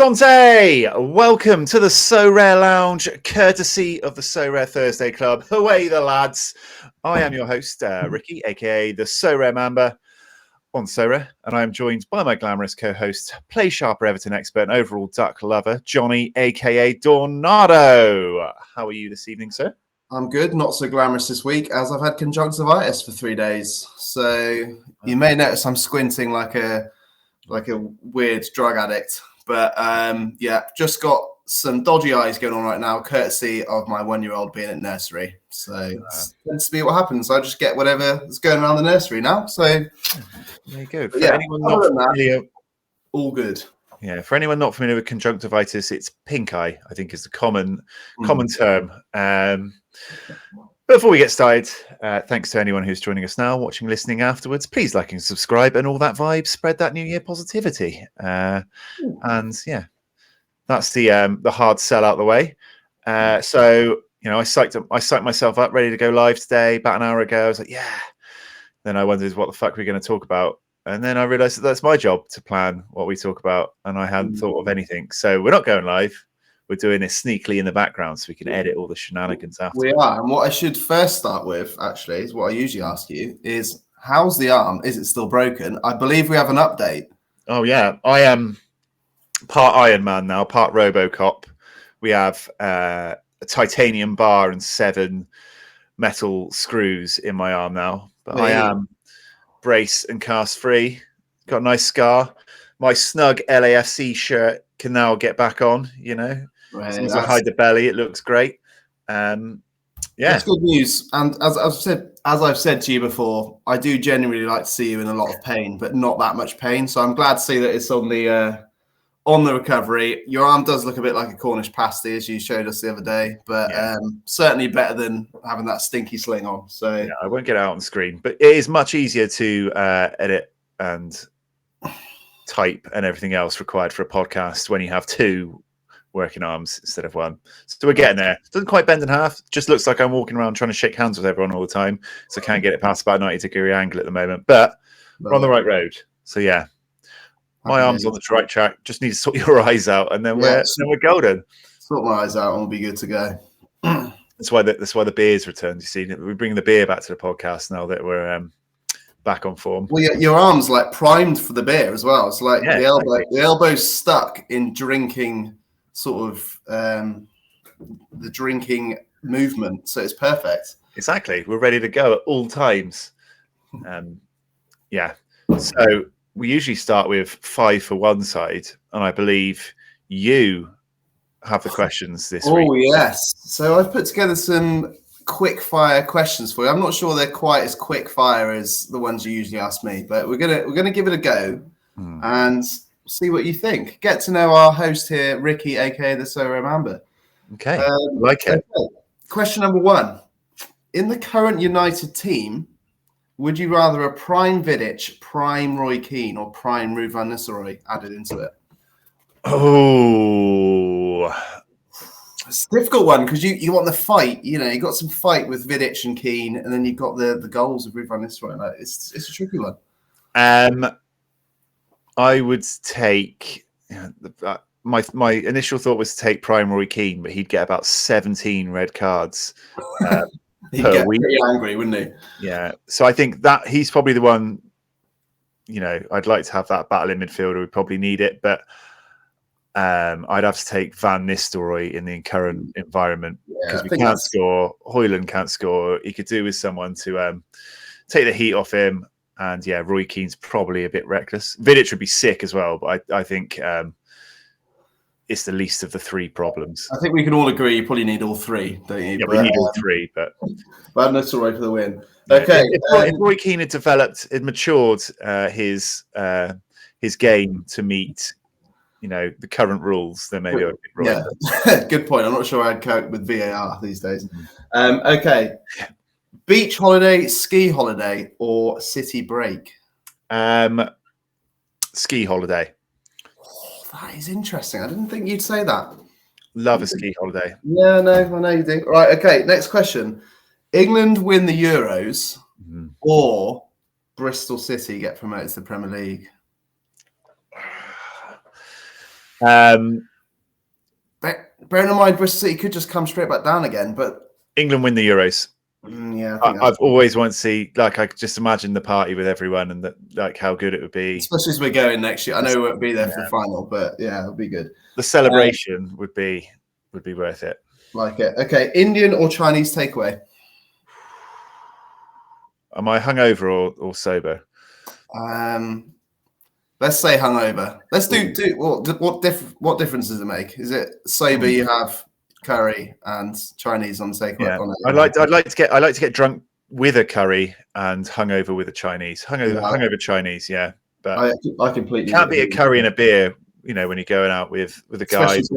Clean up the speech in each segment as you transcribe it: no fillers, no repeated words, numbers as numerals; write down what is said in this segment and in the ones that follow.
Sante! Welcome to the Sorare Lounge, courtesy of the Sorare Thursday Club. Away the lads! I am your host, Ricky, aka the Sorare Mamba on Sorare, and I am joined by my glamorous co-host, play sharper Everton expert and overall duck lover, Johnny, aka Dornado. How are you this evening, sir? I'm good, not so glamorous this week as I've had conjunctivitis for 3 days. So you may notice I'm squinting like a weird drug addict. But just got some dodgy eyes going on right now, courtesy of my 1-year-old being at nursery. So let's see what happens. I just get whatever is going around the nursery now. So there you go. For anyone not familiar, all good. Yeah, for anyone not familiar with conjunctivitis, it's pink eye, I think is the common term. Before we get started, thanks to anyone who's joining us now, watching, listening afterwards. Please like and subscribe and all that vibe. Spread that New Year positivity. And yeah, that's the hard sell out the way. So I psyched myself up, ready to go live today. About an hour ago, I was like, yeah. Then I wondered what the fuck we're going to talk about, and then I realised that that's my job to plan what we talk about, and I hadn't thought of anything. So we're not going live. We're doing this sneakily in the background so we can edit all the shenanigans after. We are. And what I should first start with, actually, is what I usually ask you, is how's the arm? Is it still broken? I believe we have an update. Oh, yeah. I am part Iron Man now, part Robocop. We have a titanium bar and 7 metal screws in my arm now. But I am brace and cast free. Got a nice scar. My snug LAFC shirt can now get back on, As long as I hide the belly, it looks great. That's good news. And as I've said to you before, I do genuinely like to see you in a lot of pain, but not that much pain. So I'm glad to see that it's on the recovery. Your arm does look a bit like a Cornish pasty, as you showed us the other day, but certainly better than having that stinky sling on. So yeah, I won't get it out on screen, but it is much easier to edit and type and everything else required for a podcast when you have 2 working arms instead of 1. So we're getting there. Doesn't quite bend in half. Just looks like I'm walking around trying to shake hands with everyone all the time. So I can't get it past about a 90-degree angle at the moment, but we're on the right road. So yeah, my arm's on the right track. Just need to sort your eyes out, and then we're golden. Sort my eyes out, and we'll be good to go. That's why the beer's returned. You see, we bring the beer back to the podcast now that we're back on form. Well, your arm's like primed for the beer as well. It's like the elbow's stuck in drinking sort of the drinking movement, so it's perfect. Exactly, we're ready to go at all times. So we usually start with 5 for one side, and I believe you have the questions this week. Oh yes, so I've put together some quick fire questions for you. I'm not sure they're quite as quick fire as the ones you usually ask me, but we're gonna give it a go and see what you think. Get to know our host here, Ricky, aka the Sorare Mamba. Okay, like it. Okay. Question number 1: in the current United team, would you rather a prime Vidic, prime Roy Keane, or prime Ruud van Nistelrooy added into it? Oh. It's a difficult one because you want the fight. You got some fight with Vidic and Keane, and then you've got the goals of Ruud van Nistelrooy. It's a tricky one. I would take my initial thought was to take prime Roy Keane, but he'd get about 17 red cards he'd get pretty angry, wouldn't he? Yeah. So I think that he's probably the one. I'd like to have that battle in midfielder. We probably need it, but I'd have to take Van Nistelrooy in the current environment because we can't score. Højlund can't score. He could do with someone to take the heat off him. And yeah, Roy Keane's probably a bit reckless. Vidic would be sick as well, but I think it's the least of the 3 problems. I think we can all agree you probably need all 3, don't you? Yeah, we need all 3, but Van Nistelrooy for the win. Okay. If Roy Keane had matured his game to meet the current rules, then maybe I would be right. Yeah, good point. I'm not sure I'd cope with VAR these days. Okay. Beach holiday, ski holiday, or city break? Ski holiday. Oh, that is interesting. I didn't think you'd say that. Love a ski holiday. Yeah, no, I know you do. Right, okay, next question. England win the Euros or Bristol City get promoted to the Premier League? Bearing in mind, Bristol City could just come straight back down again, but England win the Euros. Yeah, I think I've always wanted to see, like, I could just imagine the party with everyone and that, like, how good it would be. Especially as we're going next year. I know we won't be there for the final, but yeah, it'll be good. The celebration would be worth it. Like it. Okay, Indian or Chinese takeaway? Am I hungover or sober? Let's say hungover. Let's do what difference does it make? Is it sober you have curry and Chinese on takeaway? Yeah. I'd like to get drunk with a curry and hungover with a Chinese. Hungover Chinese, yeah. But I completely can't be a curry and a beer, you know, when you're going out with the guys.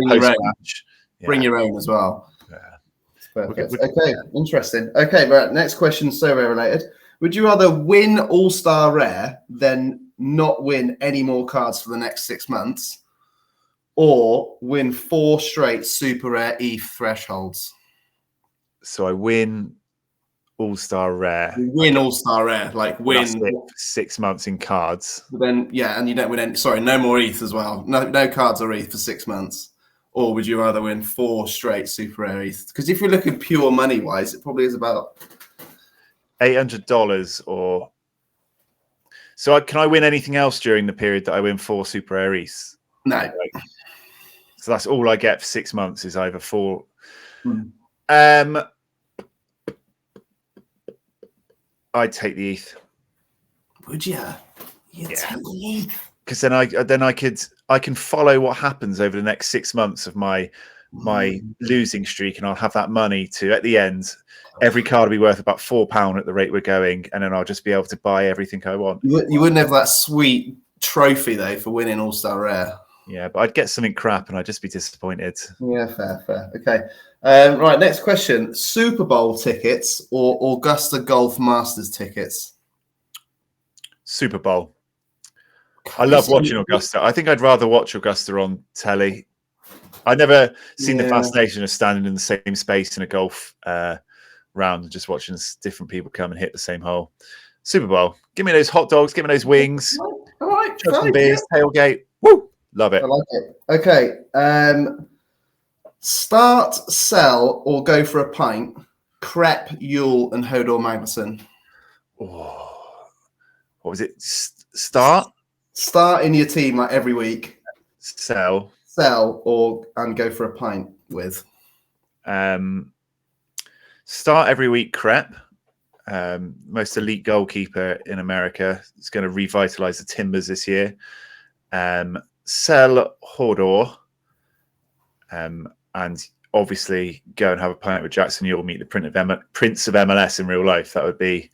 Bring your own as well. Yeah. Perfect. Okay, interesting. Okay, right. Next question, survey related. Would you rather win All-Star Rare than not win any more cards for the next 6 months, or win 4 straight Super Rare ETH thresholds? So I win All-Star Rare. You win All-Star Rare, like win 6 months in cards. But then, yeah, and you don't win any. Sorry, no more ETH as well. No cards or ETH for 6 months. Or would you rather win 4 straight Super Rare ETH? Because if you're looking pure money wise, it probably is about $800 or. So can I win anything else during the period that I win 4 Super Rare ETHs? No. So that's all I get for 6 months is either 4. I'd take the ETH. Would you? You'd take the ETH. Because then I can follow what happens over the next 6 months of my losing streak, and I'll have that money to, at the end, every card will be worth about £4 at the rate we're going, and then I'll just be able to buy everything I want. You wouldn't have that sweet trophy though for winning All-Star Rare. Yeah, but I'd get something crap and I'd just be disappointed. Yeah, fair. Okay. Right, next question. Super Bowl tickets or Augusta Golf Masters tickets? Super Bowl. I love watching Augusta. I think I'd rather watch Augusta on telly. I've never seen the fascination of standing in the same space in a golf round and just watching different people come and hit the same hole. Super Bowl. Give me those hot dogs. Give me those wings. All right. Some beers, tailgate. Woo! Love it. I like it. Okay. Start, sell, or go for a pint. Crep, Yule, and Hodor Magnuson. Oh, what was it? Start in your team like every week. Sell, and go for a pint with. Start every week. Crep, most elite goalkeeper in America. It's going to revitalize the Timbers this year. Sell Hodor, and obviously go and have a pint with Jackson. You'll meet the Prince of MLS in real life. That would be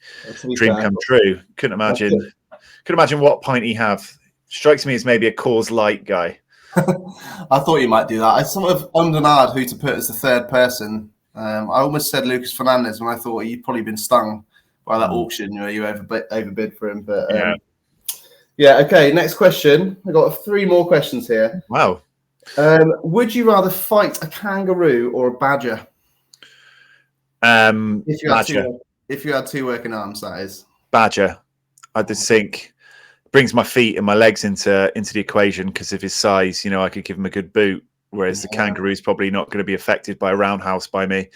dream come true. Couldn't imagine what pint he have. Strikes me as maybe a Coors Light guy. I thought you might do that. I sort of undenied who to put as the third person. I almost said Lucas Fernandez when I thought you'd probably been stung by that auction where you overbid for him. But yeah. Okay. Next question. I got 3 more questions here. Wow. Would you rather fight a kangaroo or a badger? If you had 2 working arms, that is. Badger. I just think brings my feet and my legs into the equation because of his size. You know, I could give him a good boot, whereas the kangaroo's probably not going to be affected by a roundhouse by me.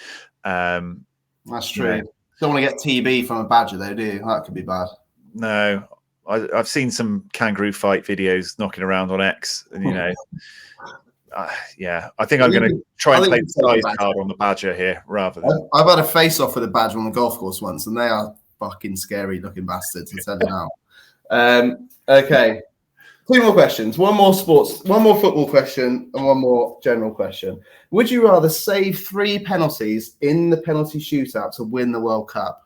That's true. You don't want to get TB from a badger, though, do you? That could be bad. No, I've seen some kangaroo fight videos knocking around on X, and you know. I think I'm going to try and play the size card on the badger here rather than. I've had a face-off with a badger on the golf course once, and they are fucking scary-looking bastards. To tell you now. Okay, 2 more questions. One more football question, and 1 more general question. Would you rather save 3 penalties in the penalty shootout to win the World Cup,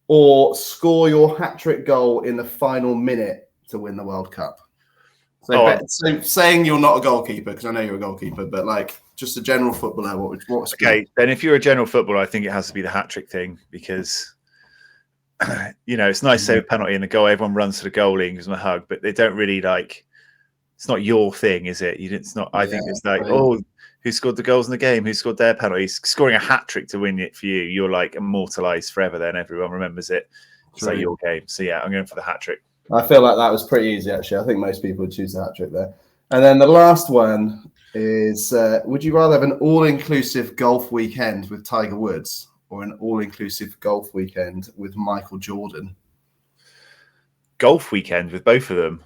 or score your hat-trick goal in the final minute to win the World Cup? So saying you're not a goalkeeper, because I know you're a goalkeeper, but like just a general footballer, what's okay? Then if you're a general footballer, I think it has to be the hat-trick thing because. You know, it's nice to save a penalty in the goal. Everyone runs to the goalie and gives them a hug, but they don't really like. It's not your thing, is it? It's not. I think it's like, who scored the goals in the game? Who scored their penalties? Scoring a hat trick to win it for you, you're like immortalized forever. Then everyone remembers it. It's like your game. So yeah, I'm going for the hat trick. I feel like that was pretty easy actually. I think most people would choose the hat trick there. And then the last one is, would you rather have an all-inclusive golf weekend with Tiger Woods or an all-inclusive golf weekend with Michael Jordan? Golf weekend with both of them.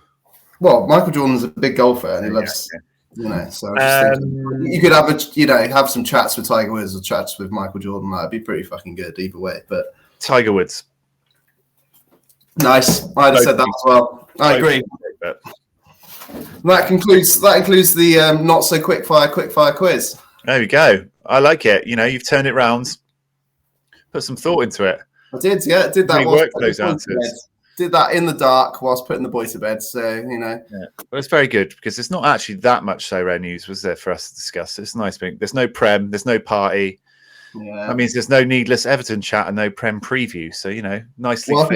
Well, Michael Jordan's a big golfer and he loves, so I was just thinking you could have some chats with Tiger Woods or chats with Michael Jordan. That'd be pretty fucking good either way. But Tiger Woods. Nice. I'd have said that as well. I agree. That concludes the not so quick fire quiz. There we go. I like it. You've turned it round, put some thought into it. I did, yeah. Did that. Work those answers. Did that in the dark whilst putting the boy to bed. So Yeah. Well, it's very good because there's not actually that much Sorare news, was there, for us to discuss? It's nice. There's no Prem. There's no party. Yeah. That means there's no needless Everton chat and no Prem preview. So, nicely. Well,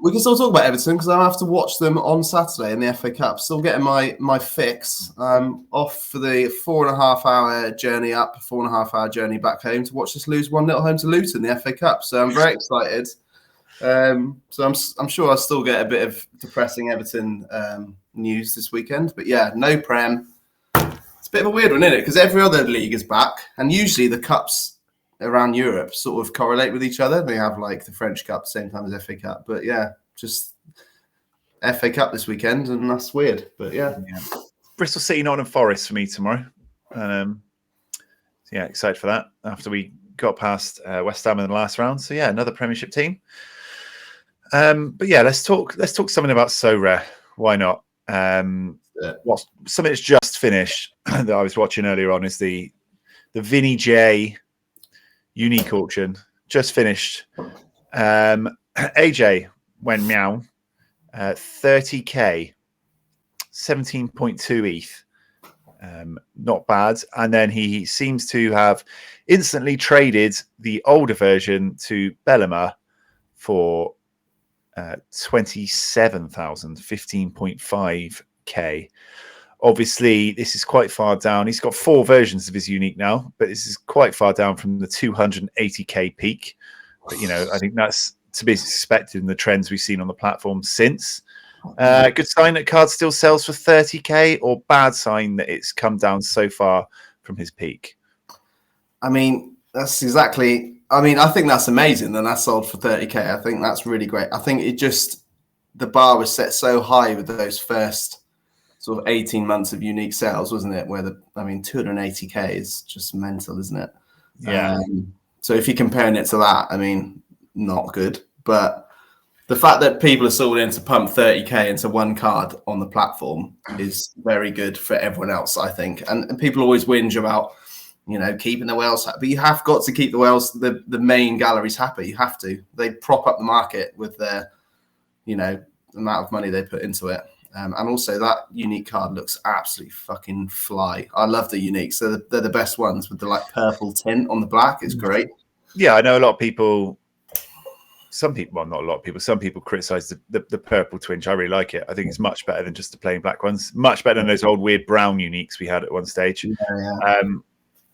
we can still talk about Everton because I have to watch them on Saturday in the FA Cup. Still getting my fix. Off for the 4.5 hour journey up, 4.5 hour journey back home to watch us lose 1-0 home to Luton in the FA Cup. So I'm very excited. So I'm sure I'll still get a bit of depressing Everton news this weekend. But yeah, no Prem. It's a bit of a weird one, isn't it? Because every other league is back, and usually the cups around Europe sort of correlate with each other. They have like the French Cup same time as FA Cup, but yeah, just FA Cup this weekend, and that's weird. But yeah. Bristol City, Nottingham Forest for me tomorrow. Yeah, excited for that. After we got past West Ham in the last round, so yeah, another Premiership team. But yeah, let's talk something about Sorare. Why not? Something that's just finished that I was watching earlier on is the Vini Jr unique auction, just finished. AJ went meow, 30k, 17.2 ETH. Not bad. And then he seems to have instantly traded the older version to Bellama for 27,000, 15.5k. Obviously, this is quite far down. He's got 4 versions of his unique now, but this is quite far down from the 280k peak. But, I think that's to be expected in the trends we've seen on the platform since. Good sign that card still sells for 30k, or bad sign that it's come down so far from his peak? I mean, that's exactly... I think that's amazing that that's sold for 30k. I think that's really great. I think the bar was set so high with those first sort of 18 months of unique sales, wasn't it? Where 280k is just mental, isn't it? Yeah. So if you're comparing it to that, not good. But the fact that people are still willing to pump 30k into one card on the platform is very good for everyone else, I think. And people always whinge about, keeping the whales happy. But you have got to keep the whales, the main galleries happy. You have to. They prop up the market with their, the amount of money they put into it. And also that unique card looks absolutely fucking fly. I love the uniques. They're the best ones with the purple tint on the black. It's great. Yeah, I know a lot of people. Some people criticize the purple twinge. I really like it. I think it's much better than just the plain black ones. Much better than those old weird brown uniques we had at one stage.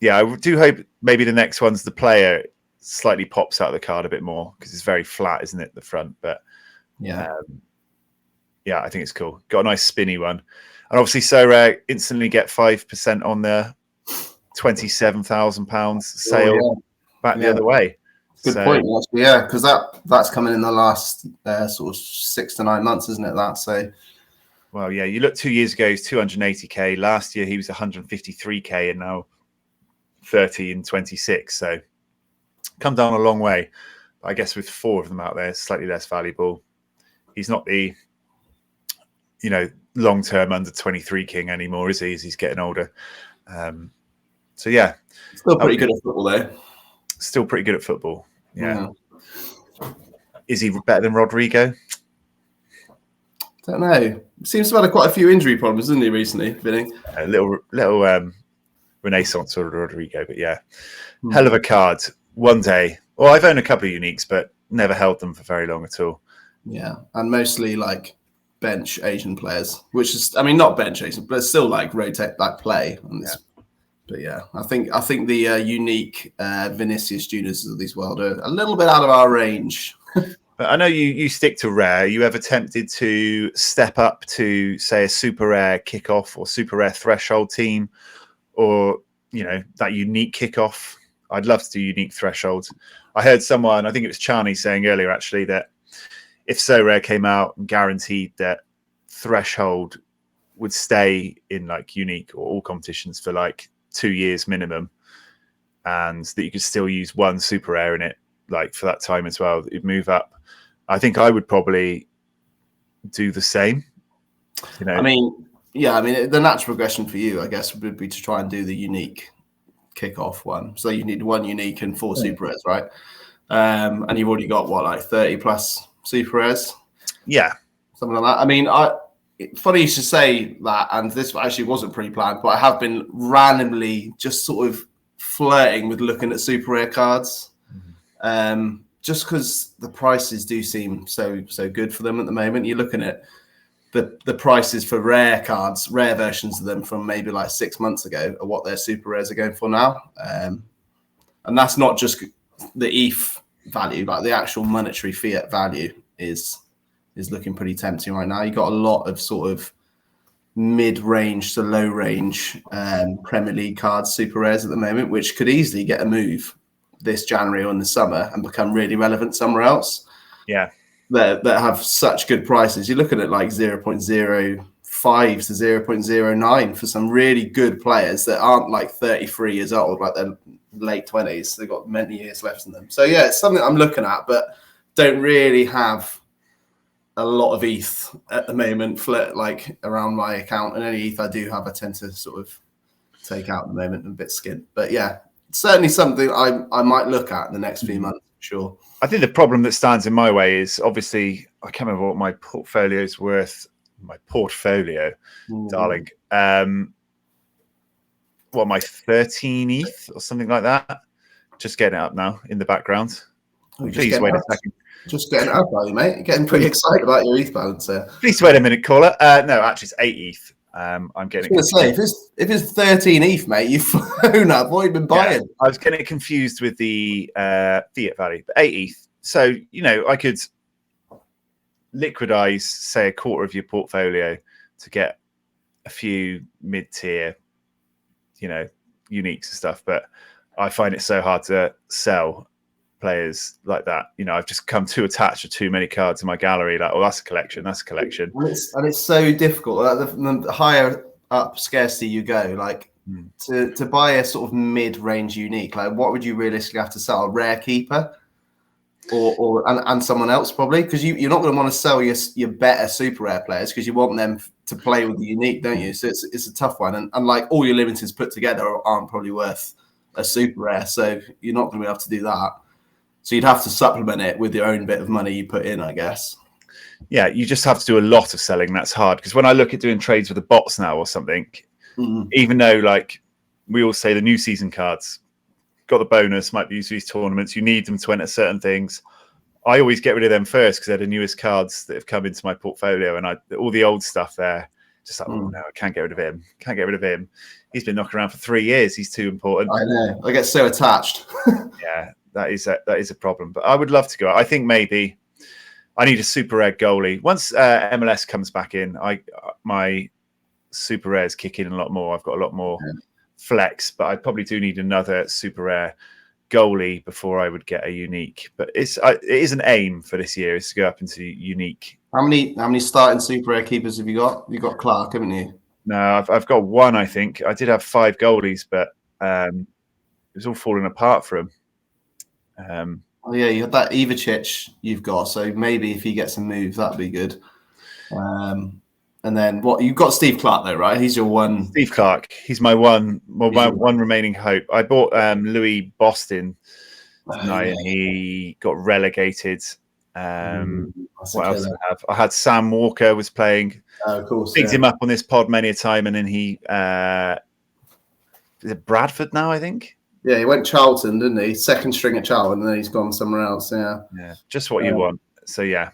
Yeah, I do hope maybe the next one's the player slightly pops out of the card a bit more because it's very flat, isn't it, the front? But yeah, I think it's cool. Got a nice spinny one. And obviously Sorare instantly get 5% on their £27,000 sale back the other way. Good point. Yeah, because that's coming in the last sort of 6 to 9 months, isn't it? So, well, yeah, you look 2 years ago, he's 280k. Last year he was 153k, and now 30 and 26. So come down a long way. But I guess with 4 of them out there, slightly less valuable. He's not the long-term under 23 king anymore, is he? As he's getting older. So yeah, still pretty good at football, though. Still pretty good at football. Yeah. Is he better than Rodrigo? Don't know. Seems to have had quite a few injury problems, isn't he, recently, Vinny? A little renaissance of Rodrigo, but yeah, hell of a card. One day. Well, I've owned a couple of uniques, but never held them for very long at all. Yeah, and mostly bench Asian players, which is, not bench Asian, but it's still rotate play. But yeah, I think the unique Vinicius Juniors of this world are a little bit out of our range. But I know you stick to rare. You ever tempted to step up to, say, a super rare kickoff or super rare threshold team, or that unique kickoff? I'd love to do unique thresholds. I heard someone, I think it was Charney, saying earlier actually that if So Rare came out and guaranteed that threshold would stay in like unique or all competitions for like 2 years minimum, and that you could still use one super rare in it like for that time as well, it'd move up. I think I would probably do the same. I mean, the natural progression for you, I guess, would be to try and do the unique kickoff one. So you need one unique and 4 super rares, right? And you've already got like 30 plus super rares. Yeah, something like that. I mean, funny you should say that, and this actually wasn't pre-planned, but I have been randomly just sort of flirting with looking at super rare cards. Just because the prices do seem so good for them at the moment. You're looking at the prices for rare cards, rare versions of them from maybe like 6 months ago, are what their super rares are going for now. And that's not just the ETH value, like the actual monetary fiat value is looking pretty tempting right now. You got a lot of sort of mid-range to low-range Premier League cards, super rares at the moment, which could easily get a move this January or in the summer and become really relevant somewhere else. Yeah. That have such good prices. You're looking at like 0.05 to 0.09 for some really good players that aren't like 33 years old, like they're late 20s. They've got many years left in them. So yeah, it's something I'm looking at, but don't really have a lot of ETH at the moment, like around my account. And any ETH I do have, I tend to sort of take out at the moment and a bit skint. But yeah, it's certainly something I might look at in the next few months, for sure. I think the problem that stands in my way is obviously I can't remember what my portfolio is worth. My portfolio, darling. What, my 13 ETH or something like that? Just getting it up now in the background. Please wait a second. Just getting it up, are you, mate? You're getting pretty excited about your ETH balance there. Please wait a minute, caller. No, actually, it's 8 ETH. I'm getting. I was going to say, if it's 13 ETH, mate, you've flown up. What have you been buying? Yeah, I was getting confused with the fiat value, but 8 ETH. So I could liquidize, say, a quarter of your portfolio to get a few mid-tier, uniques and stuff. But I find it so hard to sell players like that. I've just come too attached to too many cards in my gallery. Like, oh, that's a collection. That's a collection. And it's so difficult. The higher up scarcity you go, like to buy a sort of mid-range unique, like what would you realistically have to sell? A rare keeper? And someone else probably, because you're not going to want to sell your better super rare players because you want them to play with the unique, don't you? So it's a tough one, and like all your limiteds put together aren't probably worth a super rare, so you're not going to be able to do that. So you'd have to supplement it with your own bit of money you put in, I guess. Yeah, you just have to do a lot of selling. That's hard because when I look at doing trades with the bots now or something, even though like we all say the new season cards got the bonus, might be used for these tournaments, you need them to enter certain things. I always get rid of them first because they're the newest cards that have come into my portfolio, and all the old stuff there, just like, oh no, I can't get rid of him. Can't get rid of him. He's been knocking around for 3 years. He's too important. I know. I get so attached. Yeah, that is a problem. But I would love to go. I think maybe I need a super rare goalie. Once MLS comes back in, my super rares kick in a lot more. I've got a lot more flex, but I probably do need another super rare goalie before I would get a unique. But it is an aim for this year is to go up into unique. How many starting super rare keepers have you got? You got Clark, haven't you? No, I've got one. I think I did have 5 goalies, but it was all falling apart for him. Oh yeah, you had that Ivacic you've got, so maybe if he gets a move, that'd be good. And then what you've got Steve Clark though, right? He's your one. Steve Clark. He's my one remaining hope. I bought Louis Boston tonight, and he got relegated. What else did I have? I had Sam Walker was playing. Of course, picked him up on this pod many a time, and then he is it Bradford now? I think. Yeah, he went Charlton, didn't he? Second string at Charlton, and then he's gone somewhere else. Yeah, just what you want. So yeah,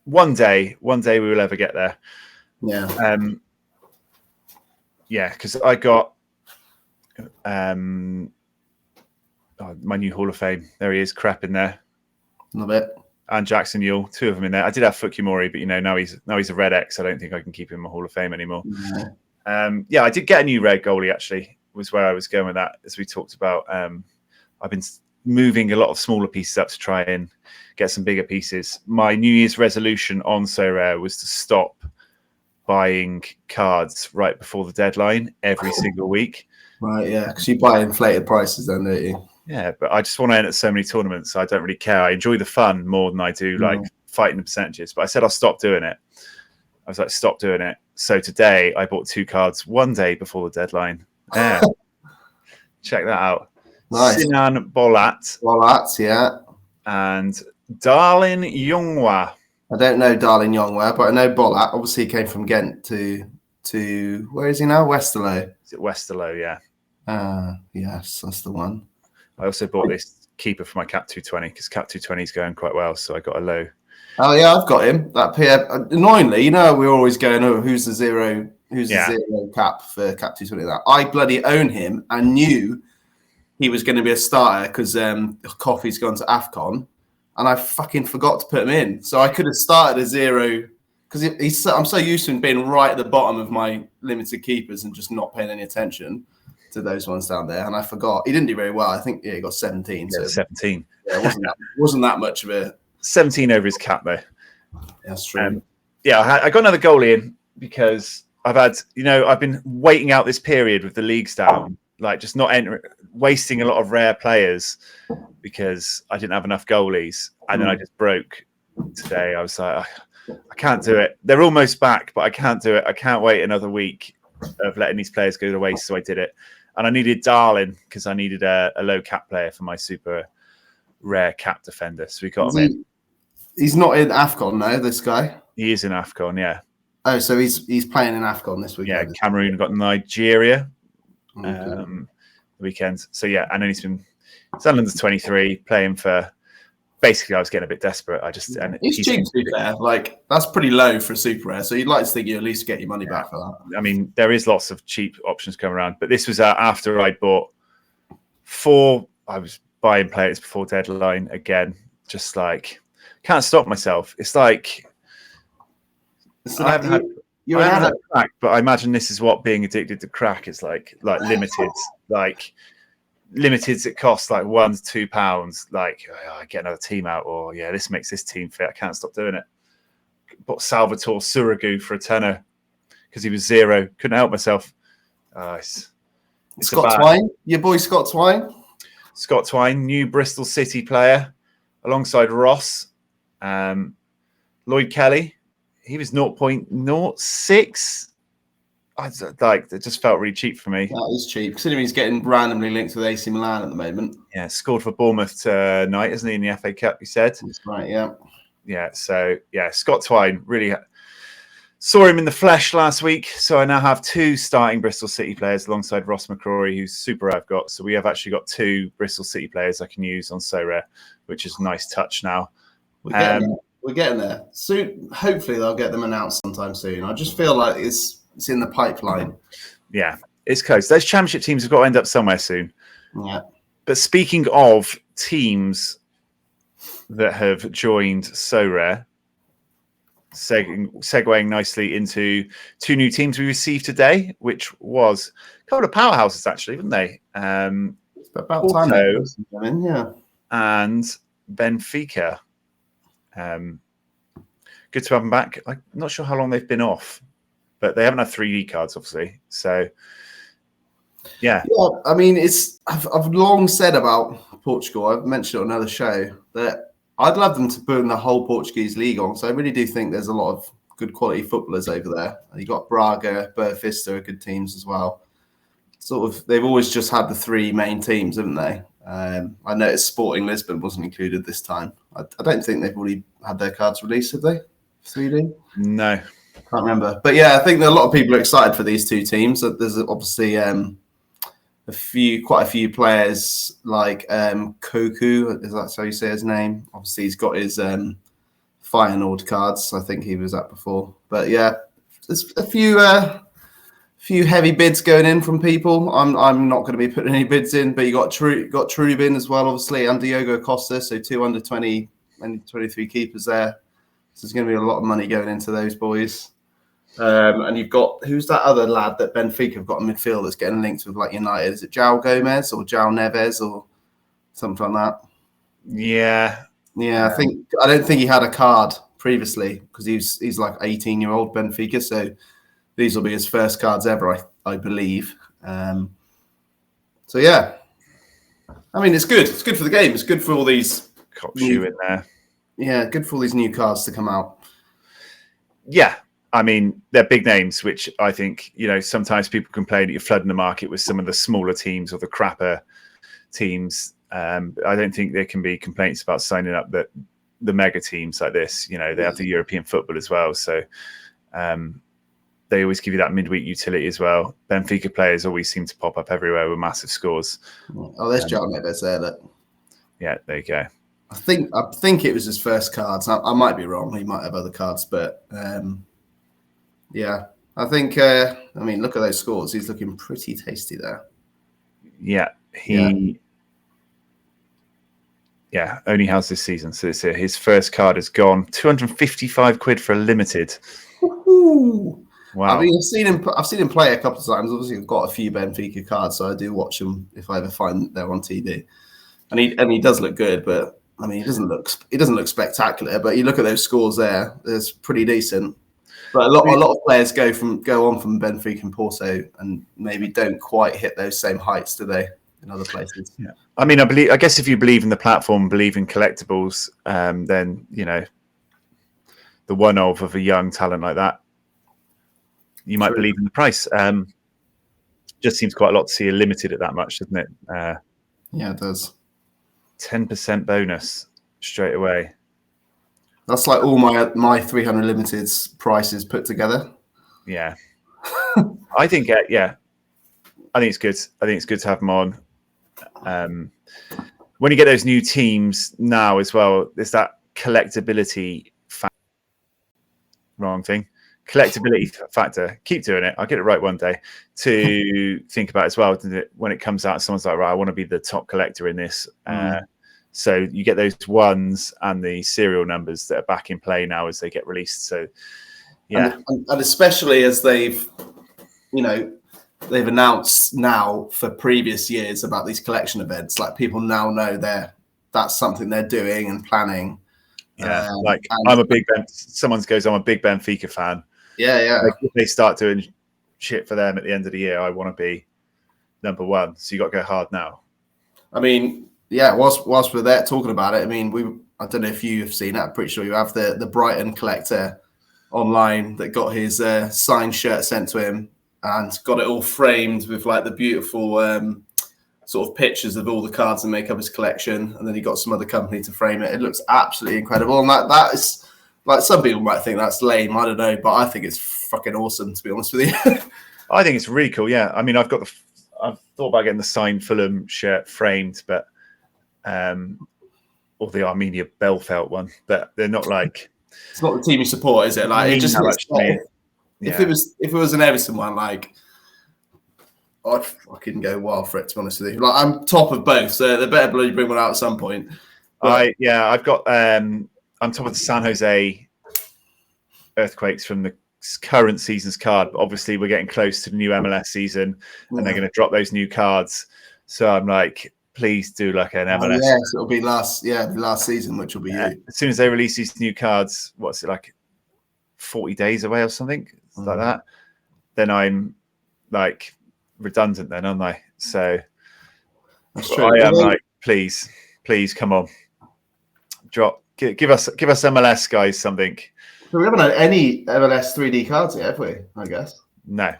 one day we will ever get there. Yeah. Because I got my new Hall of Fame. There he is, crap in there. Love it. and Jackson Yule, 2 of them in there. I did have Fukimori, but now he's a red X. I don't think I can keep him in my Hall of Fame anymore. No. I did get a new red goalie, actually, was where I was going with that, as we talked about. I've been moving a lot of smaller pieces up to try and get some bigger pieces. My New Year's resolution on Sorare was to stop buying cards right before the deadline every single week. Right, yeah, because you buy inflated prices then, don't you? Yeah, but I just want to enter so many tournaments, so I don't really care. I enjoy the fun more than I do like fighting the percentages. But I said I'll stop doing it. I was like, stop doing it. So today I bought 2 cards 1 day before the deadline. Yeah. Check that out. Nice. Sinan Bolat. Bolat, yeah. And Darlin Youngwa. I don't know Darlin Youngwa, but I know Bolat. Obviously, he came from Ghent to where is he now? Westerlo. Is it Westerlo? Yeah. Yes, that's the one. I also bought this keeper for my Cap 220 because Cap 220 is going quite well, so I got a low. Oh yeah, I've got him. That annoyingly, we're always going, who's the zero cap for Cap 220? That I bloody own him and knew he was going to be a starter because Coffee's gone to AFCON, and I fucking forgot to put him in. So I could have started a 0 because I'm so used to him being right at the bottom of my limited keepers and just not paying any attention to those ones down there, and I forgot. He didn't do very well. I think he got 17. Yeah, so 17. Yeah, it wasn't that much of a 17 over his cap though. That's true. I got another goalie in because I've been waiting out this period with the leagues down, like just not wasting a lot of rare players because I didn't have enough goalies, and then I just broke today. I was like, I can't do it. They're almost back, but I can't do it. I can't wait another week of letting these players go to waste, so I did it. And I needed Darlin because I needed a low cap player for my super rare cap defender. So we got him in. He's not in AFCON, no, this guy? He is in AFCON, yeah. Oh, so he's playing in AFCON this weekend. Yeah, Cameroon got Nigeria the weekend. So yeah, and then he's under 23 playing for. Basically, I was getting a bit desperate. He's cheap to be fair. Like that's pretty low for a super rare. So you'd like to think you at least get your money back for that. I mean, there is lots of cheap options coming around, but this was after I'd bought 4. I was buying players before deadline again. Just like can't stop myself. It's like I haven't had crack, but I imagine this is what being addicted to crack is like limited, like. Limiteds it costs like £1 to £2. Like I get another team out, or this makes this team fit. I can't stop doing it. Bought Salvatore Surigu for a tenner because he was 0. Couldn't help myself. It's Scott Twine, your boy Scott Twine. Scott Twine, new Bristol City player, alongside Ross. Lloyd Kelly, he was 0.06. It just felt really cheap for me. That is cheap, considering he's getting randomly linked with AC Milan at the moment. Yeah, scored for Bournemouth tonight, isn't he, in the FA Cup, you said? That's right, yeah. Yeah, so, Scott Twine, really saw him in the flesh last week, so I now have 2 starting Bristol City players alongside Ross McCrory, who's super I've got. So we have actually got 2 Bristol City players I can use on Sorare, which is a nice touch now. We're getting there. Soon, hopefully they'll get them announced sometime soon. I just feel like it's in the pipeline. Yeah, it's close. Those championship teams have got to end up somewhere soon. Yeah. But speaking of teams that have joined Sorare, segueing nicely into 2 new teams we received today, which was a couple of powerhouses actually, weren't they? It's about time. Yeah. And Benfica. Good to have them back. I'm not sure how long they've been off, but they haven't had 3D cards, obviously. So, yeah. I mean, I've long said about Portugal. I've mentioned it on another show that I'd love them to put in the whole Portuguese league on. So I really do think there's a lot of good quality footballers over there. You got Braga, Boavista are good teams as well. They've always just had the 3 main teams, haven't they? I noticed Sporting Lisbon wasn't included this time. I don't think they've already had their cards released, have they? 3D? No. Can't remember. But yeah, I think that a lot of people are excited for these 2 teams. There's obviously quite a few players like Koku, is that how you say his name? Obviously, he's got his Feyenoord cards. I think he was at before. But yeah, there's a few heavy bids going in from people. I'm not going to be putting any bids in, but you got Trubin as well, obviously, and Diogo Costa, so 2 under 20 only 23 keepers there. So there's going to be a lot of money going into those boys. And you've got, who's that other lad that Benfica have got in midfield that's getting linked with like United? Is it João Gomez or João Neves or something like that? Yeah. Yeah, I don't think he had a card previously because he's like 18-year-old Benfica. So these will be his first cards ever, I believe. So yeah, I mean, it's good. It's good for the game. It's good for all these. Cockshoe in there. Yeah, good for all these new cards to come out. Yeah. I mean, they're big names, which I think, sometimes people complain that you're flooding the market with some of the smaller teams or the crapper teams. I don't think there can be complaints about signing up the mega teams like this. They have the European football as well. So they always give you that midweek utility as well. Benfica players always seem to pop up everywhere with massive scores. Oh, there's João Neves there. Look. Yeah, there you go. I think it was his first cards. I might be wrong. He might have other cards, but yeah, I think. I mean, look at those scores. He's looking pretty tasty there. Yeah, Yeah, only has this season. So his first card is gone. 255 quid for a limited. Woo-hoo. Wow. I mean, I've seen him play a couple of times. Obviously, I've got a few Benfica cards, so I do watch them if I ever find they're on TV. And he does look good, but I mean, he doesn't look spectacular. But you look at those scores there; it's pretty decent. But a lot of players go on from Benfica and Porto, and maybe don't quite hit those same heights, do they? In other places. Yeah. I mean, I guess if you believe in the platform, believe in collectibles, then the one of a young talent like that, you might believe in the price. Just seems quite a lot to see a limited at that much, doesn't it? Yeah, it does. 10% bonus straight away. That's like all my 300 limiteds prices put together. Yeah, I think it's good. I think it's good to have them on. When you get those new teams now as well, there's that collectability collectability factor. Keep doing it. I'll get it right one day to think about as well. When it comes out, someone's like, right, I want to be the top collector in this. So you get those ones and the serial numbers that are back in play now as they get released. So yeah, and especially as they've announced now for previous years about these collection events, like people now know that's something they're doing and planning. Yeah, I'm a big someone goes, I'm a big Benfica fan. Yeah. Like, if they start doing shit for them at the end of the year, I want to be number one. So you got to go hard now. I mean, yeah. Whilst we're there talking about it, I mean, I don't know if you have seen it. I'm pretty sure you have the Brighton collector online that got his signed shirt sent to him and got it all framed with like the beautiful sort of pictures of all the cards that make up his collection, and then he got some other company to frame it. It looks absolutely incredible, and that is like, some people might think that's lame. I don't know, but I think it's fucking awesome, to be honest with you. I think it's really cool. Yeah, I mean, I've thought about getting the signed Fulham shirt framed, but or the Armenia Belfelt one, but they're not like. It's not the team you support, is it? Like, it just looks like, if it was an Everton one, like, I'd fucking go wild for it, to be honest with you. Like, I'm top of both, so they better bloody bring one out at some point. But I've got I'm top of the San Jose Earthquakes from the current season's card, but obviously we're getting close to the new MLS season, and they're going to drop those new cards. So I'm like, please do like an MLS. Yes, it'll be last season, which will be you. As soon as they release these new cards, what's it like, 40 days away or something like that? Then I'm like redundant, then, aren't I? So that's true. I am like, please, come on, give us MLS guys something. So we haven't had any MLS 3D cards yet, have we? I guess. No.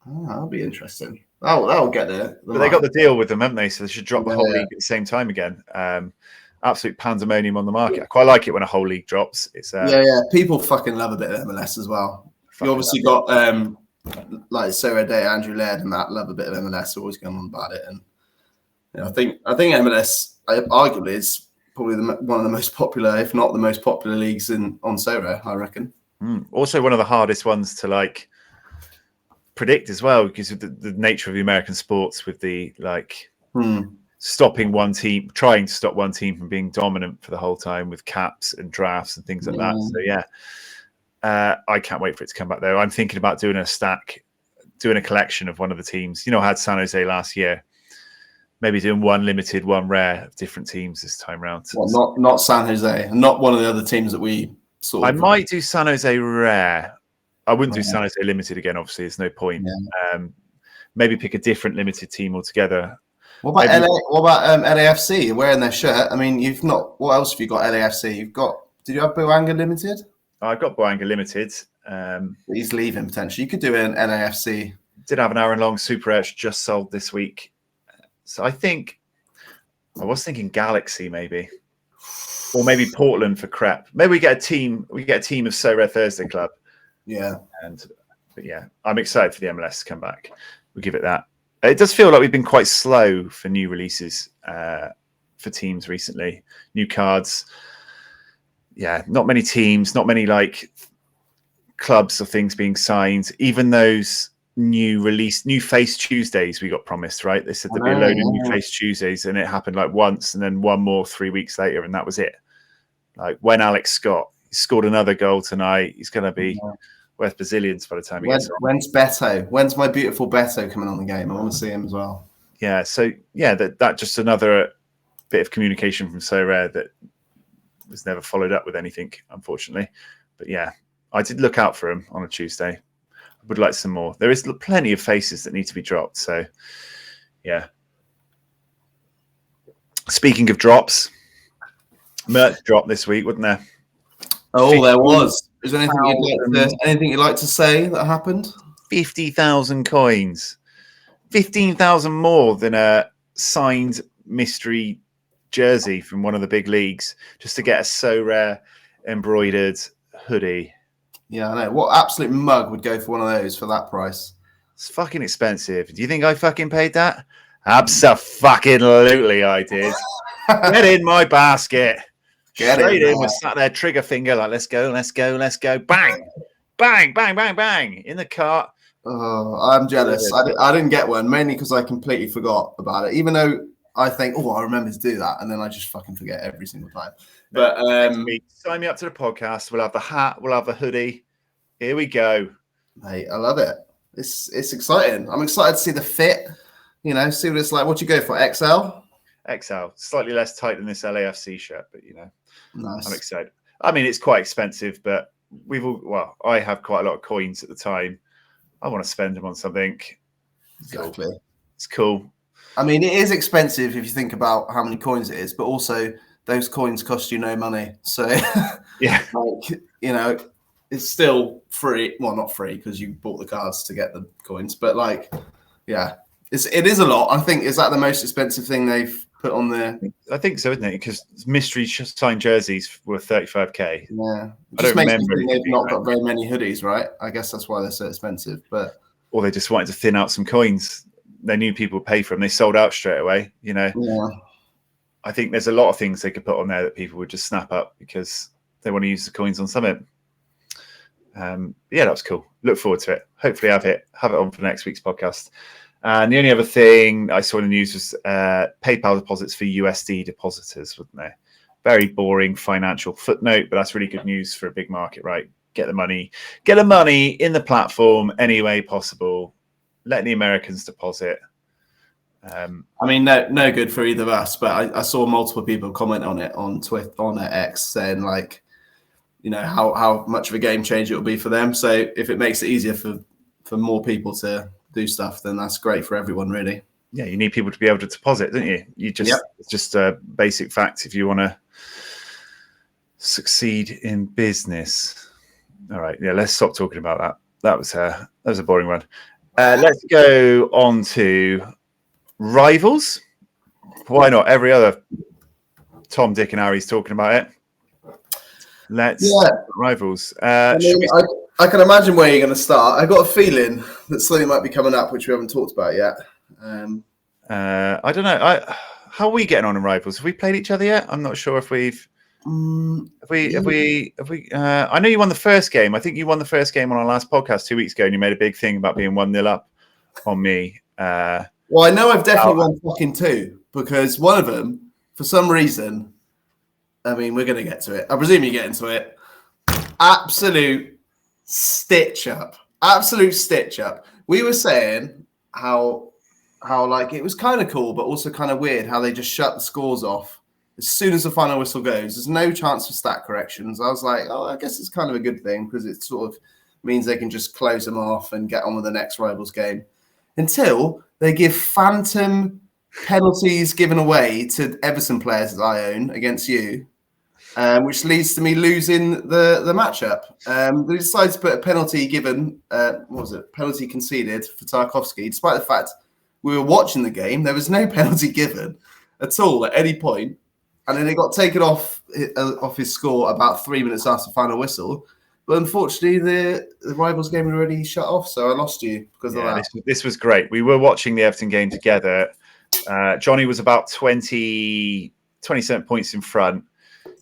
Oh, that'll be interesting. That'll get there. But they got the deal with them, haven't they? So they should drop the whole league at the same time again. Absolute pandemonium on the market. I quite like it when a whole league drops. It's people fucking love a bit of MLS as well. You obviously got like Sorare, Andrew Laird, and that love a bit of MLS. Always going on about it, and I think MLS arguably is probably one of the most popular, if not the most popular leagues on Sorare, I reckon. Also one of the hardest ones to like predict as well, because of the nature of the American sports with the like stopping one team, trying to stop one team from being dominant for the whole time with caps and drafts and things like that. So yeah, I can't wait for it to come back though. I'm thinking about doing a collection of one of the teams. I had San Jose last year. Maybe doing one limited, one rare of different teams this time round. Well, not San Jose, not one of the other teams that we sort of. I might do San Jose rare. I wouldn't do San Jose limited again. Obviously, there's no point. Yeah. Maybe pick a different limited team altogether. What about LA? What about LAFC? You're wearing their shirt. I mean, you've not. What else have you got? LAFC. You've got. Did you have Boanga limited? I've got Boanga limited. He's leaving potentially. You could do an LAFC. Did have an hour-long Super Edge just sold this week. So I was thinking Galaxy maybe, or maybe Portland for Crep. Maybe we get a team. We get a team of So Rare Thursday Club. Yeah. But yeah, I'm excited for the MLS to come back. We'll give it that. It does feel like we've been quite slow for new releases for teams recently. New cards. Yeah, not many teams, not many like clubs or things being signed. Even those new face Tuesdays we got promised, right? They said there'd be a load of new face Tuesdays, and it happened like once, and then one more 3 weeks later, and that was it. Like when Alex Scott scored another goal tonight, he's going to be worth bazillions by the time he gets on. When's Beto? When's my beautiful Beto coming on the game? I want to see him as well. Yeah, so yeah, that just another bit of communication from So Rare that was never followed up with anything, unfortunately. But yeah, I did look out for him on a Tuesday. Would like some more. There is plenty of faces that need to be dropped. So, yeah. Speaking of drops, merch drop this week, wasn't there? Oh, there was. Is there anything you'd like to say that happened? 50,000 coins, 15,000 more than a signed mystery jersey from one of the big leagues, just to get a So Rare embroidered hoodie. Yeah, I know. What absolute mug would go for one of those for that price? It's fucking expensive. Do you think I fucking paid that? Abso-fucking-lutely I did. Get in my basket. Straight in with sat there, trigger finger, like, let's go. Bang, bang, bang, bang, bang. In the cart. Oh, I'm jealous. I didn't get one, mainly because I completely forgot about it. Even though I think, I remember to do that, and then I just fucking forget every single time. But sign me up to the podcast. We'll have the hat. We'll have the hoodie. Here we go, mate. I love it. It's exciting. I'm excited to see the fit. See what it's like. What you go for? XL. XL, slightly less tight than this LAFC shirt, but nice. I'm excited. I mean, it's quite expensive, but I have quite a lot of coins at the time. I want to spend them on something. Exactly. It's cool. I mean, it is expensive if you think about how many coins it is, but also those coins cost you no money. So, yeah, it's still free. Well, not free because you bought the cards to get the coins, but it is a lot. I think, is that the most expensive thing they've put on there? I think so, isn't it? Because mystery signed jerseys were 35k. Yeah, I don't remember. They've not got very many hoodies, right? I guess that's why they're so expensive. But or they just wanted to thin out some coins. They knew people would pay for them. They sold out straight away. Yeah. I think there's a lot of things they could put on there that people would just snap up because they want to use the coins on something. Yeah, that was cool. Look forward to it. Hopefully have it on for next week's podcast. And the only other thing I saw in the news was PayPal deposits for USD depositors, wasn't there? Very boring financial footnote, but that's really good news for a big market, right? Get the money in the platform any way possible. Let the Americans deposit. I mean, no good for either of us, but I saw multiple people comment on it on Twitter, on X, saying how much of a game changer it will be for them. So if it makes it easier for more people to do stuff, then that's great for everyone, really. Yeah, you need people to be able to deposit, don't you? It's just a basic fact if you want to succeed in business. All right, yeah, let's stop talking about that. That was a boring one. Let's go on to Rivals. Why not? Every other Tom, Dick, and Harry's talking about it. Rivals. I can imagine where you're going to start. I got a feeling that something might be coming up, which we haven't talked about yet. I don't know. How are we getting on in Rivals? Have we played each other yet? I'm not sure if we've. Have we? I know you won the first game. I think you won the first game on our last podcast 2 weeks ago, and you made a big thing about being 1-0 up on me. Well, I know I've definitely won fucking 2, because one of them, for some reason, I mean, we're going to get to it. I presume you get into it. Absolute stitch up. Absolute stitch up. We were saying how like it was kind of cool, but also kind of weird how they just shut the scores off as soon as the final whistle goes. There's no chance for stat corrections. I was like, oh, I guess it's kind of a good thing because it sort of means they can just close them off and get on with the next rivals game. Until they give phantom penalties given away to Everton players that I own against you, which leads to me losing the matchup. They decided to put a penalty given, penalty conceded for Tarkowski, despite the fact we were watching the game. There was no penalty given at all at any point. And then it got taken off his score about 3 minutes after the final whistle. But unfortunately, the rivals game had already shut off, so I lost you because of that. This was great. We were watching the Everton game together. Johnny was about 27 points in front.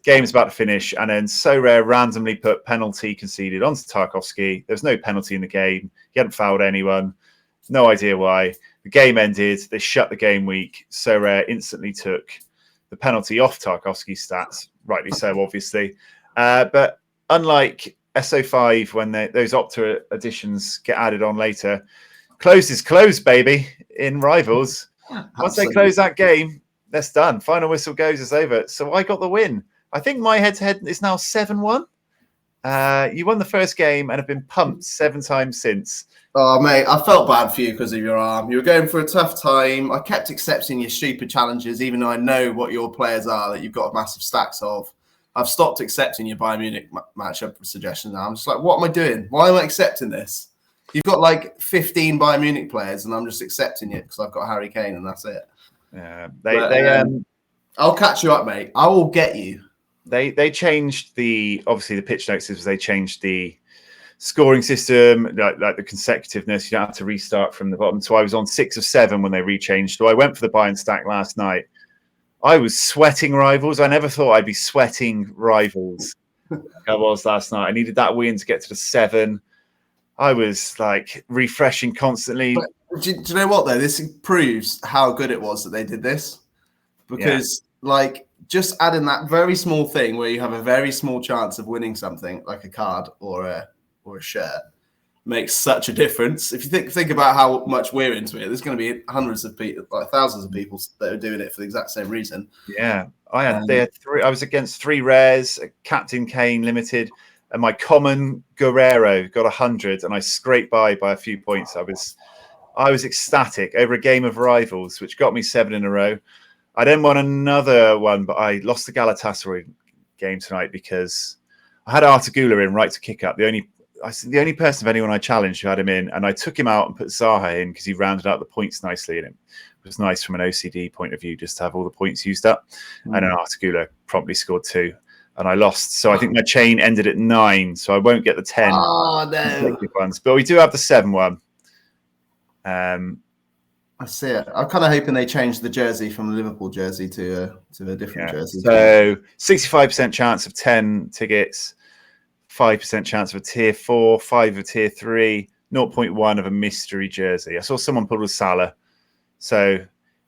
Game's about to finish, and then Sorare randomly put penalty conceded onto Tarkowski. There was no penalty in the game. He hadn't fouled anyone. No idea why. The game ended. They shut the game week. Sorare instantly took the penalty off Tarkowski's stats. Rightly so, obviously. But unlike SO5, when those Opta additions get added on later, close is closed, baby, in Rivals. Once they close that game, that's done. Final whistle goes, it's over. So I got the win. I think my head-to-head is now 7-1. You won the first game and have been pumped 7 times since. Oh, mate, I felt bad for you because of your arm. You were going for a tough time. I kept accepting your stupid challenges, even though I know what your players are that you've got massive stacks of. I've stopped accepting your Bayern Munich matchup suggestions now. I'm just like, what am I doing? Why am I accepting this? You've got like 15 Bayern Munich players, and I'm just accepting it because I've got Harry Kane, and that's it. I'll catch you up, mate. I will get you. They changed the pitch notes. They changed the scoring system, like the consecutiveness. You don't have to restart from the bottom. So I was on 6 of 7 when they rechanged. So I went for the Bayern stack last night. I was sweating Rivals. I never thought I'd be sweating Rivals like I was last night. I needed that win to get to the 7. I was like refreshing constantly. But do you know what though? This proves how good it was that they did this, because like just adding that very small thing where you have a very small chance of winning something like a card or a shirt makes such a difference. If you think about how much we're into it, there's going to be hundreds of people, like thousands of people that are doing it for the exact same reason. Yeah, they had 3. I was against 3 rares, a Captain Kane limited, and my common Guerrero got 100, and I scraped by a few points. I was ecstatic over a game of Rivals, which got me 7 in a row. I then won another one, but I lost the Galatasaray game tonight because I had Artagula in right to kick up. The only person of anyone I challenged who had him in, and I took him out and put Zaha in because he rounded out the points nicely, and it was nice from an OCD point of view just to have all the points used up. And then Artagula promptly scored 2, and I lost. So I think my chain ended at 9, so I won't get the 10 ones. But we do have the 7 one. I see it. I'm kind of hoping they change the jersey from the Liverpool jersey to a different jersey. So 65% chance of 10 tickets, 5% chance of a tier 4, 5 of tier 3, 0.1 of a mystery jersey. I saw someone pull a Salah. So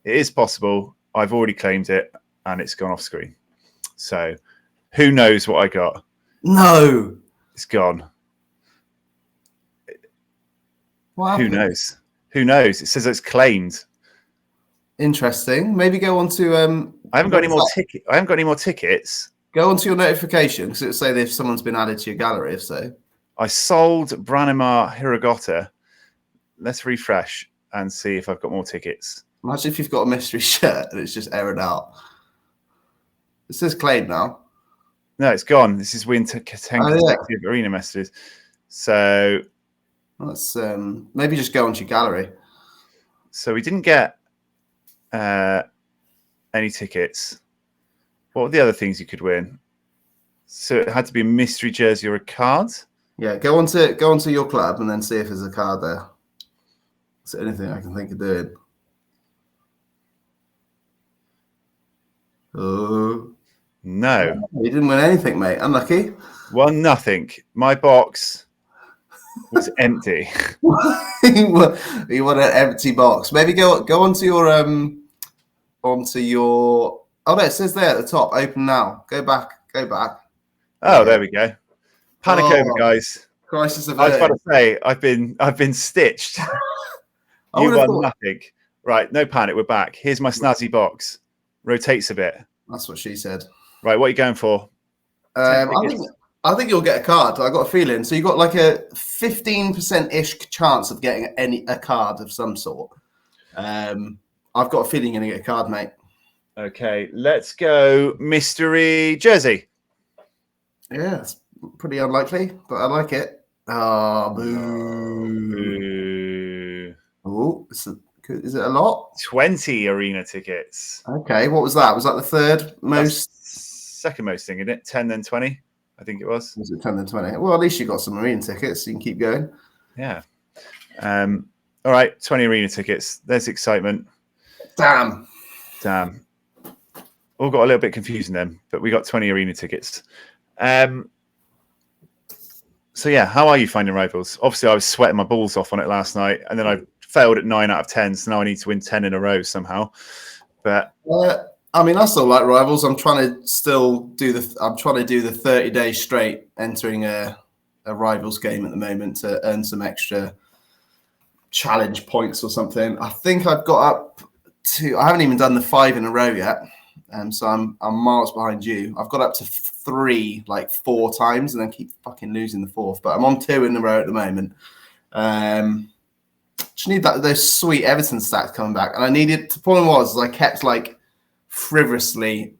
it is possible. I've already claimed it and it's gone off screen. So who knows what I got? No. It's gone. Who knows? Who knows? It says it's claimed. Interesting. Maybe go on to I haven't got any more tickets. I haven't got any more tickets. Go onto your notification because it'll say if someone's been added to your gallery. If so, I sold Branimir Hiragota. Let's refresh and see if I've got more tickets. Imagine if you've got a mystery shirt and it's just errored out. It says claimed now. No, it's gone. This is win 10 consecutive arena messages. So let's maybe just go onto your gallery. So we didn't get any tickets. What were the other things you could win? So it had to be a mystery jersey or a card? Yeah, go onto your club and then see if there's a card there. Is there anything I can think of doing? Oh. No. You didn't win anything, mate. Unlucky. Won nothing. My box was empty. You want an empty box. Maybe go onto your onto your. Oh no, it says there at the top. Open now. Go back. Oh, there we go. Panic over, guys. Crisis I was about averted. to say, I've been stitched. I You would have won thought. nothing. Right, no panic. We're back. Here's my snazzy box. Rotates a bit. That's what she said. Right, what are you going for? I think you'll get a card. I got a feeling. So you got like a 15%-ish chance of getting a card of some sort. I've got a feeling you're gonna get a card, mate. Okay, let's go mystery jersey. Yeah, it's pretty unlikely, but I like it. Oh, boo. Oh, is it a lot? 20 arena tickets. Okay, what was that? Was that the third most? Second most thing, isn't it? 10 then 20, I think it was. Was it 10 then 20? Well, at least you got some arena tickets, so you can keep going. Yeah. All right, 20 arena tickets. There's excitement. Damn. All got a little bit confusing then, but we got 20 arena tickets. So yeah, how are you finding Rivals? Obviously, I was sweating my balls off on it last night, and then I failed at 9 out of 10, so now I need to win 10 in a row somehow. But I mean, I still like Rivals. I'm trying to do the 30 days straight, entering a Rivals game at the moment to earn some extra challenge points or something. I think I've got up to. I haven't even done the 5 in a row yet. So I'm miles behind you. I've got up to 3 like 4 times and then keep fucking losing the 4th. But I'm on 2 in a row at the moment. Just need those sweet Everton stats coming back. And I needed. The problem was I kept like frivolously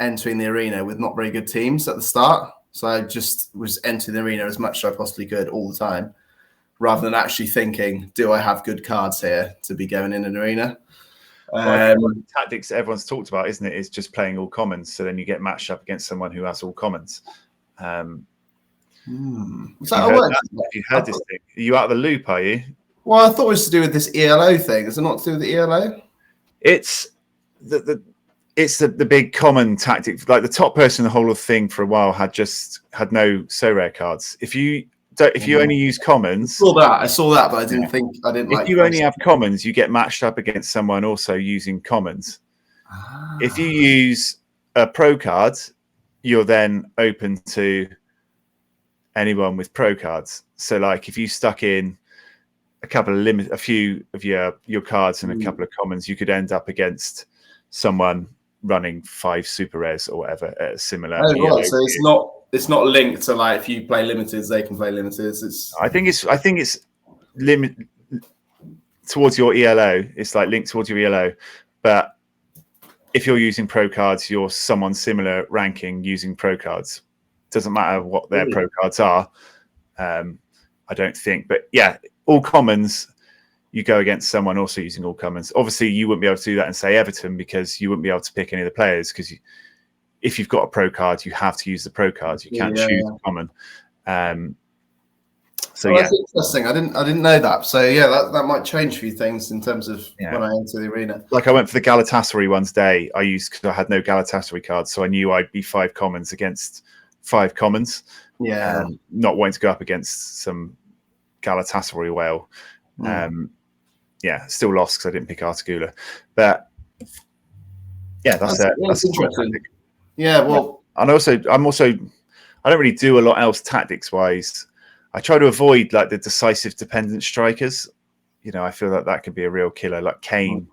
entering the arena with not very good teams at the start. So I just was entering the arena as much as I possibly could all the time, rather than actually thinking, do I have good cards here to be going in an arena? Tactics everyone's talked about, isn't it? Is just playing all commons, so then you get matched up against someone who has all commons. Is that a word? You heard this thing? Are you out of the loop? Are you? Well, I thought it was to do with this ELO thing. Is it not to do with the ELO? It's the big common tactic. Like the top person in the whole of thing for a while had no Sorare cards. If you only use commons, I saw that, but I didn't think I didn't. If you only have commons, you get matched up against someone also using commons. If you use a pro card, you're then open to anyone with pro cards. So, like, if you stuck in a few of your cards and a couple of commons, you could end up against someone running 5 super rares or whatever at a similar. Oh, right. So it's not linked to like if you play limiteds, they can play limiteds. I think it's limit towards your ELO. It's like linked towards your ELO, but if you're using pro cards, you're someone similar ranking using pro cards. Doesn't matter what their pro cards are. I don't think, but yeah, all commons. You go against someone also using all commons. Obviously, you wouldn't be able to do that and say Everton because you wouldn't be able to pick any of the players because if you've got a pro card, you have to use the pro cards. You can't choose a common. So that's interesting. I didn't know that. So yeah, that might change a few things in terms of when I enter the arena. Like I went for the Galatasaray one's day. I used because I had no Galatasaray cards, so I knew I'd be 5 commons against 5 commons. Yeah, not wanting to go up against some Galatasaray whale. Still lost because I didn't pick Artigula. But yeah, that's interesting. Yeah, well, and I don't really do a lot else tactics wise. I try to avoid like the decisive dependent strikers. You know, I feel that could be a real killer, like Kane,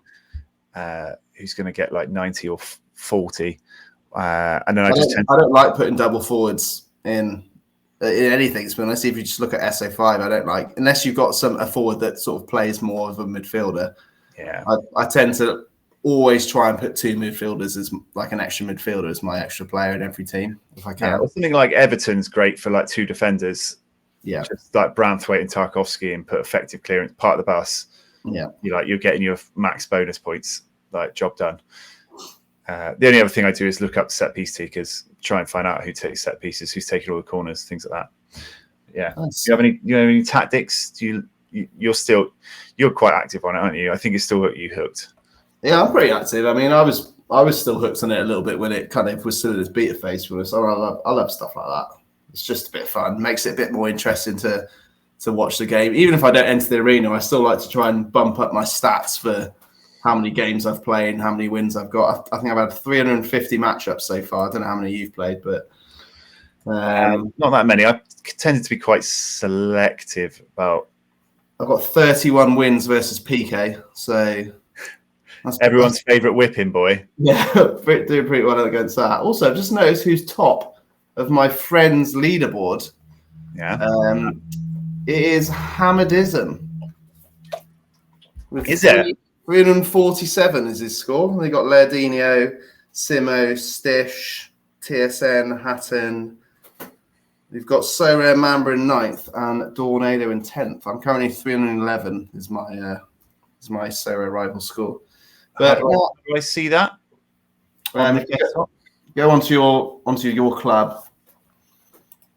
who's going to get like 90 or 40. And then I don't like putting double forwards in anything. To be honest, if you just look at SO5, I don't like unless you've got a forward that sort of plays more of a midfielder. Yeah, I tend to always try and put 2 midfielders as like an extra midfielder as my extra player in every team if I can. Yeah, something like Everton's great for like 2 defenders. Yeah, just like Branthwaite and Tarkovsky and put effective clearance part of the bus. Yeah, you're getting your max bonus points. Like job done. The only other thing I do is look up set piece takers, try and find out who takes set pieces, who's taking all the corners, things like that. Yeah. Nice. Do you have any tactics? You're quite active on it, aren't you? I think it's still got you hooked. Yeah, I'm pretty active. I mean, I was still hooked on it a little bit when it kind of was still in its beta phase for us. I love stuff like that. It's just a bit of fun. Makes it a bit more interesting to watch the game. Even if I don't enter the arena, I still like to try and bump up my stats for how many games I've played, how many wins I've got. I think I've had 350 matchups so far. I don't know how many you've played, but not that many. I tended to be quite selective about. I've got 31 wins versus PK, so that's everyone's favourite whipping boy. Yeah, doing pretty well against that. Also, I've just noticed who's top of my friend's leaderboard. Yeah, it is Hamadism. Is it? 347 is his score. They got Lardinio, Simo, Stish, TSN, Hatton. We've got Sorare Mamba in 9th and Dornado in 10th. I'm currently 311 is my Sorare rival score. But how do I see that? Go onto your club.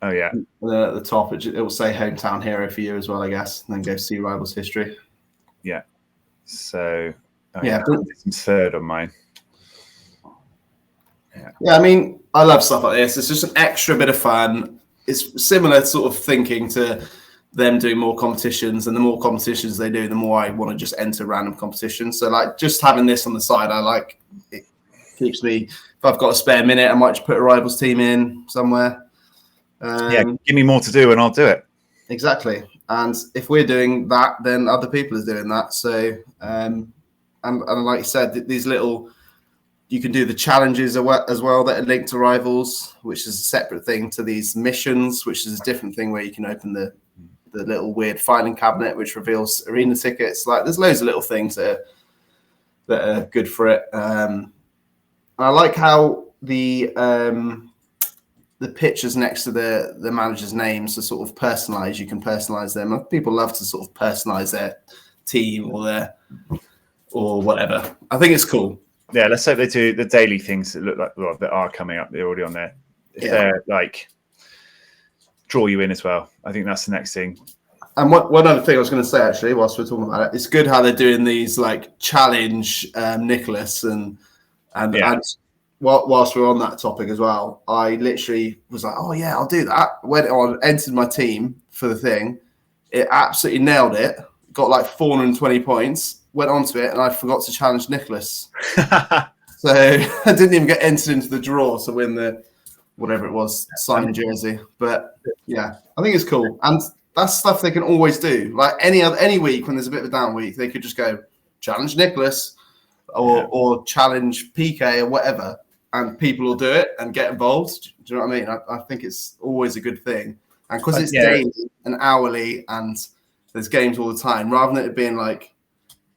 Oh yeah. At the top, it will say hometown hero for you as well, I guess. And then go see rivals history. Yeah. So yeah, I'm third on mine. Yeah, I mean, I love stuff like this. It's just an extra bit of fun. It's similar sort of thinking to them doing more competitions, and the more competitions they do, the more I want to just enter random competitions. So like just having this on the side, I like it. Keeps me, if I've got a spare minute, I might just put a rivals team in somewhere. Give me more to do and I'll do it. Exactly. And if we're doing that, then other people are doing that. So and like you said, these little, you can do the challenges as well that are linked to rivals, which is a separate thing to these missions, which is a different thing where you can open the little weird filing cabinet which reveals arena tickets. Like there's loads of little things that are good for it. I like how the pictures next to the managers' names are sort of personalized. You can personalize them. People love to sort of personalize their team or whatever. I think it's cool. Yeah, let's hope they do the daily things that look like that are coming up. They're already on there. If they're like draw you in as well, I think that's the next thing. And one other thing I was going to say actually, whilst we're talking about it, it's good how they're doing these like challenge Nicholas and whilst we're on that topic as well, I literally was like, oh yeah, I'll do that. Went on, entered my team for the thing. It absolutely nailed it. Got like 420 points. Went on to it, and I forgot to challenge Nicholas. So I didn't even get entered into the draw to win the whatever it was, signed jersey. But yeah, I think it's cool. And that's stuff they can always do. Like any week when there's a bit of a down week, they could just go challenge Nicholas or challenge PK or whatever. And people will do it and get involved. Do you know what I mean? I think it's always a good thing. And because it's daily and hourly and there's games all the time, rather than it being like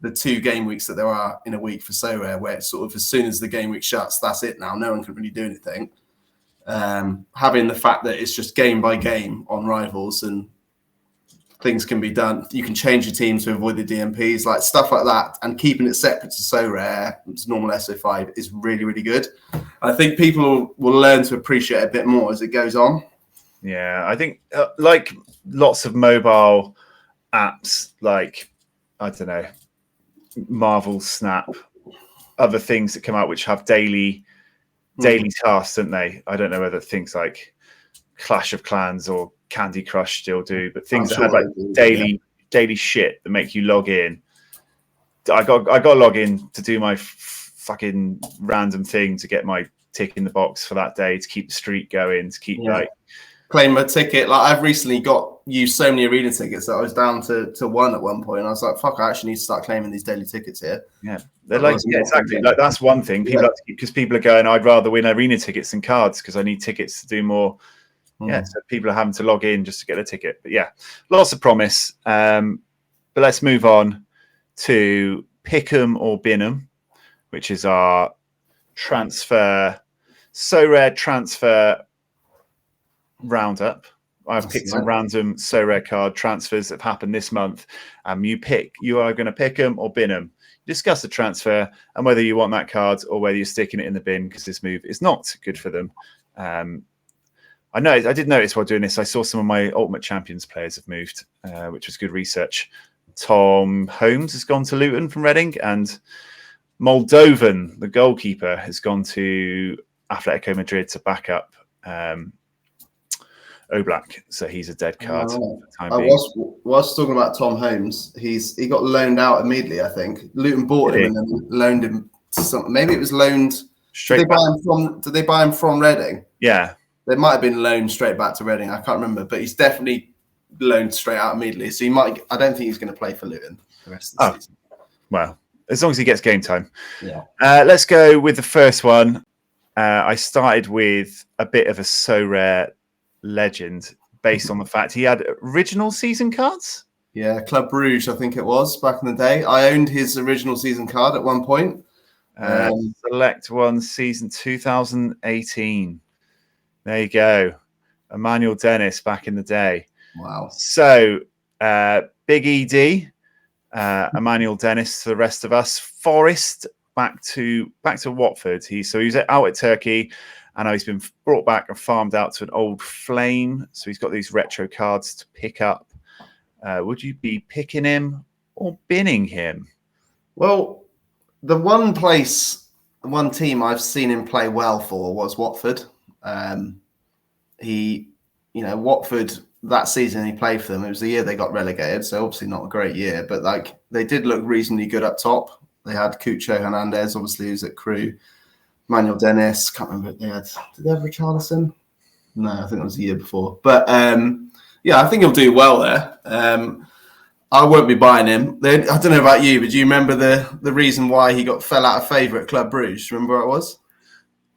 the 2 game weeks that there are in a week for Sorare, where it's sort of as soon as the game week shuts, that's it now. No one can really do anything. Having the fact that it's just game by game on rivals and things can be done. You can change your team to avoid the DMPs, like stuff like that, and keeping it separate to Sorare, it's normal SO5 is really, really good. I think people will learn to appreciate it a bit more as it goes on. Yeah, I think like lots of mobile apps, like, I don't know, Marvel Snap, other things that come out which have daily tasks, don't they? I don't know whether things like Clash of Clans or Candy Crush still do, but things that have like daily shit that make you log in. I got to log in to do my fucking random thing to get my tick in the box for that day, to keep the streak going, to keep like claim a ticket. Like I've recently used so many arena tickets that I was down to 1 at one point, and I was like, fuck, I actually need to start claiming these daily tickets here. Yeah, they're like, exactly. Like that's one thing people have to keep, because people are going, I'd rather win arena tickets than cards because I need tickets to do more. Yeah, so people are having to log in just to get a ticket. But yeah, lots of promise. But let's move on to Pick'em or Bin'em, which is our Sorare transfer roundup. I've picked some random Sorare card transfers that have happened this month. You are going to pick them or bin them. Discuss the transfer and whether you want that card or whether you're sticking it in the bin because this move is not good for them. I did notice while doing this, I saw some of my Ultimate Champions players have moved, which was good research. Tom Holmes has gone to Luton from Reading, and Moldovan, the goalkeeper, has gone to Atletico Madrid to back up a Oblak, so he's a dead card for the time I being. was talking about Tom Holmes. He got loaned out immediately. I think Luton bought him and then loaned him to something. Maybe it was loaned. Did they buy him from Reading? Yeah, they might have been loaned straight back to Reading. I can't remember, but he's definitely loaned straight out immediately. So he might. I don't think he's going to play for Luton the rest of the season. Well, as long as he gets game time. Yeah. Let's go with the first one. I started with a bit of a Sorare legend based on the fact he had original season cards. Yeah, Club Bruges, I think it was back in the day. I owned his original season card at one point. Select one, season 2018. There you go. Emmanuel Dennis back in the day. Wow. So, Big ED, Emmanuel Dennis to the rest of us. Forest back to Watford. He was out at Turkey, and now he's been brought back and farmed out to an old flame. So he's got these retro cards to pick up. Would you be picking him or binning him? Well, the one team I've seen him play well for was Watford. Watford that season he played for them. It was the year they got relegated, so obviously not a great year, but like they did look reasonably good up top. They had Cucho Hernandez, obviously, who's at Crewe. Manuel Dennis, can't remember what they had. Did they have Richarlison? No, I think it was the year before. But I think he'll do well there. I won't be buying him. I don't know about you, but do you remember the reason why he fell out of favour at Club Bruges? Do you remember what it was?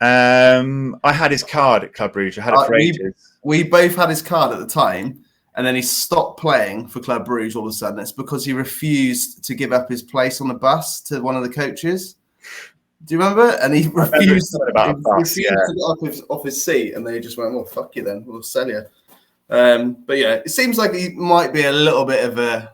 I had his card at Club Bruges. I had it for ages. We both had his card at the time, and then he stopped playing for Club Bruges all of a sudden. It's because he refused to give up his place on the bus to one of the coaches. Do you remember? And he refused to get off his seat, and they just went, "Well, fuck you then. We'll sell you." But yeah, it seems like he might be a little bit of a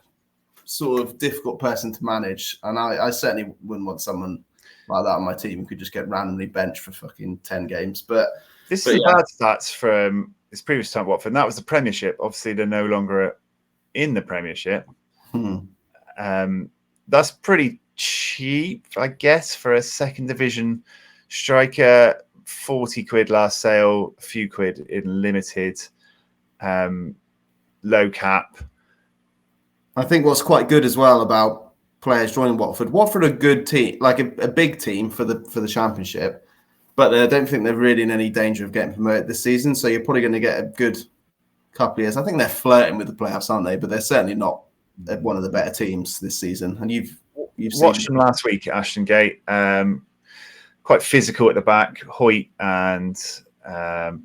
sort of difficult person to manage, and I certainly wouldn't want someone like that on my team who could just get randomly benched for fucking 10 games. But this is bad stats from his previous time at Watford. And that was the Premiership. Obviously, they're no longer in the Premiership. That's pretty cheap, I guess, for a second division striker. 40 quid last sale, a few quid in limited, low cap. I think what's quite good as well about players joining Watford are a good team, like a big team for the Championship, but I don't think they're really in any danger of getting promoted this season. So you're probably going to get a good couple of years. I think they're flirting with the playoffs, aren't they? But they're certainly not one of the better teams this season. And you've watched them last week at Ashton Gate. Quite physical at the back, Hoyt and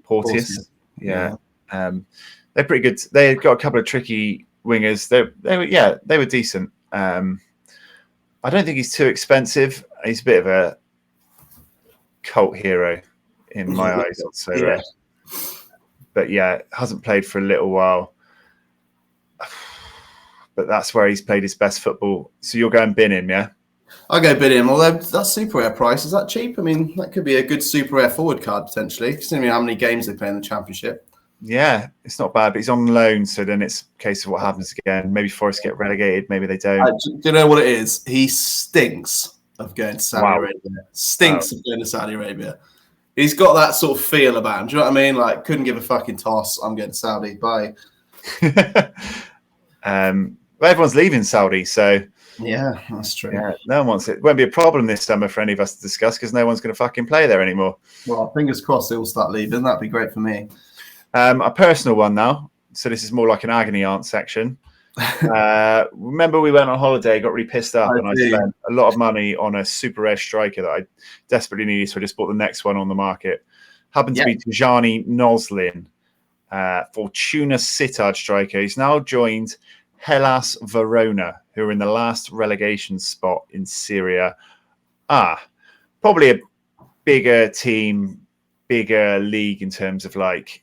Porteous. Yeah. They're pretty good. They've got a couple of tricky wingers. They were decent. I don't think he's too expensive. He's a bit of a cult hero in my eyes. So, but yeah, hasn't played for a little while. But that's where he's played his best football. So you're going bin him, yeah? I'll go bid him. Although that Super Rare price, is that cheap? I mean, that could be a good Super Rare forward card potentially, considering how many games they play in the Championship. Yeah, it's not bad, but he's on loan, so then it's a case of what happens again. Maybe Forest get relegated, maybe they don't. Do you know what it is? He stinks of going to Saudi Arabia. Stinks of going to Saudi Arabia. He's got that sort of feel about him. Do you know what I mean? Like, couldn't give a fucking toss. I'm going to Saudi. Bye. But everyone's leaving Saudi, so yeah, that's true. Yeah, no one wants it. Won't be a problem this summer for any of us to discuss because no one's going to fucking play there anymore. Well, fingers crossed they all start leaving. That'd be great for me. A personal one now. So this is more like an agony aunt section. Remember we went on holiday, got really pissed up, and I spent a lot of money on a super rare striker that I desperately needed, so I just bought the next one on the market. Happened to be Tijani Noslin, Fortuna Sittard striker. He's now joined Hellas Verona, who are in the last relegation spot in Syria. Probably a bigger team, bigger league in terms of like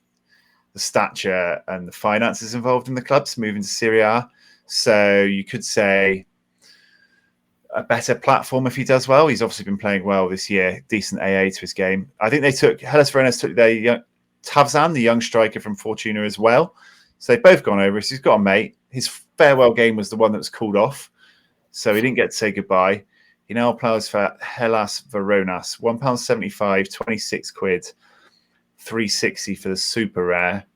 the stature and the finances involved in the clubs moving to Serie A. So you could say a better platform if he does well. He's obviously been playing well this year. Decent AA to his game. I think Hellas Verona took their Tavzan, the young striker from Fortuna as well. So they've both gone over. So he's got a mate. His farewell game was the one that was called off. So he didn't get to say goodbye. He now plays for Hellas Verona. £1.75, 26 quid. 360 for the super rare.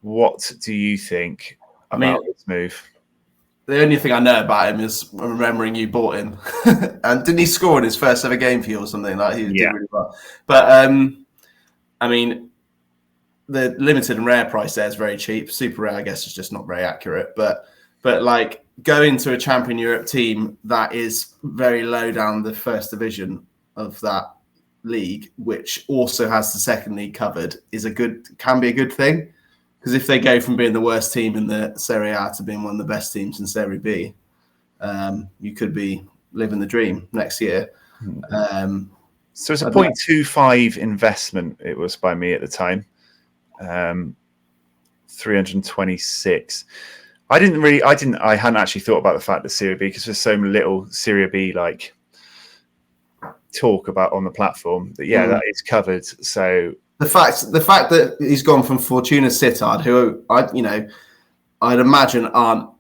What do you think about this move? The only thing I know about him is remembering you bought him, and didn't he score in his first ever game for you or something? Like he did really well. But I mean, the limited and rare price there is very cheap. Super rare, I guess, is just not very accurate. But like going to a Champion Europe team that is very low down the first division of that league, which also has the second league covered, can be a good thing. Because if they go from being the worst team in the Serie A to being one of the best teams in Serie B, you could be living the dream next year. So it's a 0.25 investment. It was by me at the time. 326. I hadn't actually thought about the fact that Serie B, because there's so little Serie B like talk about on the platform that that is covered. So the fact that he's gone from Fortuna Sittard, who I'd imagine are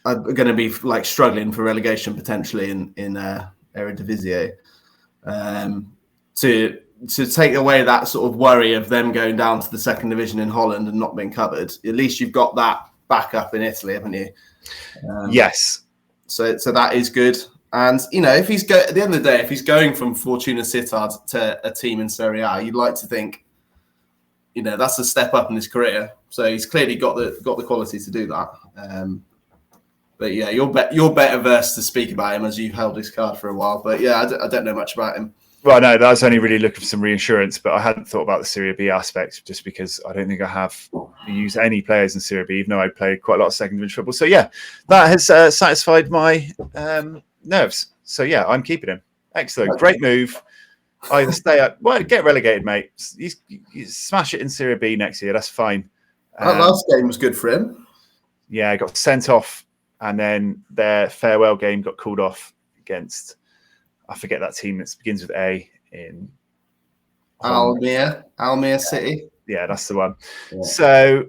going to be like struggling for relegation potentially in Eredivisie, to take away that sort of worry of them going down to the second division in Holland and not being covered. At least you've got that backup in Italy, haven't you? Yes. So that is good. And if he's at the end of the day, if he's going from Fortuna Sittard to a team in Serie A, you'd like to think, that's a step up in his career. So he's clearly got the quality to do that. But yeah, you're better versed to speak about him as you've held his card for a while. But yeah, I don't know much about him. Well, no, that was only really looking for some reinsurance, but I hadn't thought about the Serie B aspect just because I don't think I have used any players in Serie B, even though I played quite a lot of second division football. So yeah, that has satisfied my nerves. So yeah, I'm keeping him. Excellent. Great move. Either stay up, get relegated, mate. You smash it in Serie B next year. That's fine. That last game was good for him. Yeah, got sent off, and then their farewell game got called off against, I forget that team that begins with A in Almere City. Yeah, that's the one. Yeah. So,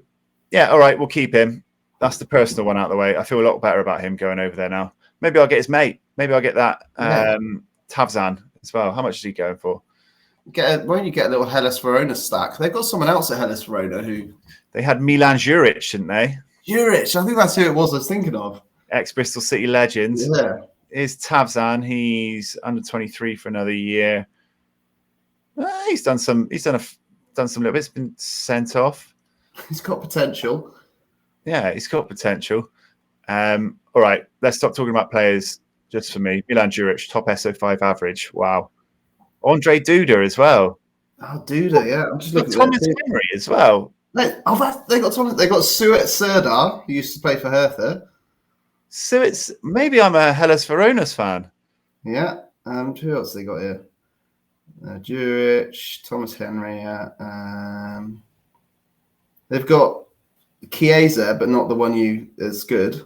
yeah, all right, we'll keep him. That's the personal one out of the way. I feel a lot better about him going over there now. Maybe I'll get his mate. Maybe I'll get that Tavzan as well. How much is he going for? Why don't you get a little Hellas Verona stack? They've got someone else at Hellas Verona who... They had Milan Juric, didn't they? Juric, I think that's who it was I was thinking of. Ex-Bristol City legend. Yeah. Is Tavzan. He's under 23 for another year. He's done some little bits, been sent off. He's got potential. Yeah, he's got potential. All right, let's stop talking about players just for me. Milan Juric, top SO5 average. Wow. Andre Duda as well. Oh, Duda, yeah. I'm just looking at Thomas Henry as well. They got Suet Serdar, who used to play for Hertha. So maybe I'm a Hellas Verona's fan. Yeah. Who else they got here? Juric, Thomas Henry. They've got Chiesa, but not the one is good.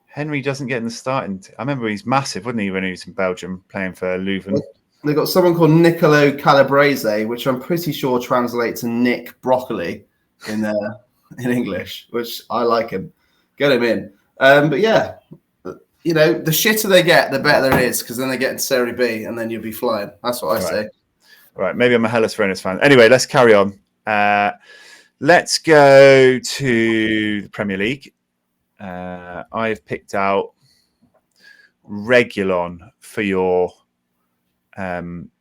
Henry doesn't get in the starting. I remember he's massive, wasn't he, when he was in Belgium playing for Leuven? They've got someone called Nicolo Calabrese, which I'm pretty sure translates to Nick Broccoli in English, which I like him. Get him in. But yeah, the shitter they get, the better there is, because then they get in Serie B and then you'll be flying. That's what I say. All right, maybe I'm a Hellas Verona's fan. Anyway, let's carry on. Let's go to the Premier League. I've picked out Reguilon for your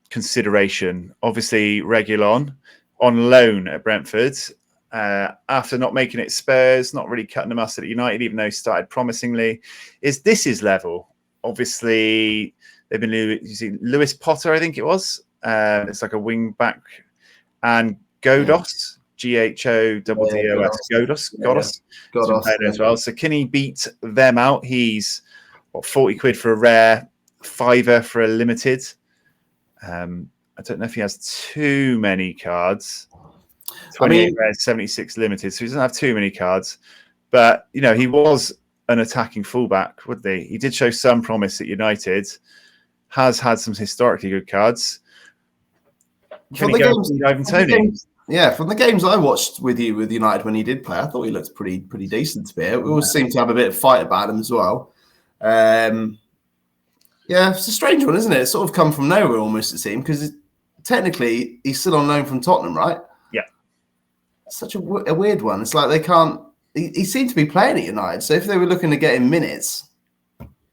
consideration. Obviously, Reguilon on loan at Brentford. After not making it Spurs, not really cutting the mustard at United, even though he started promisingly. Is this his level? Obviously, they've been using Lewis Potter, I think it was. It's like a wing back. And Godos, Ghodos, Godos as well. So can he beat them out? He's 40 quid for a rare, £5 for a limited. I don't know if he has too many cards. 28 rares, 76 limited, so he doesn't have too many cards. But, he was an attacking fullback, wouldn't he? He did show some promise at United, has had some historically good cards. Can he go with Ivan Toney? Yeah, from the games I watched with you with United when he did play, I thought he looked pretty decent to be here. We always seem to have a bit of fight about him as well. Yeah, it's a strange one, isn't it? It's sort of come from nowhere almost, it seems, because technically he's still on loan from Tottenham, right? Yeah. such a weird one. It's like they can't. He seemed to be playing at United, so if they were looking to get him minutes,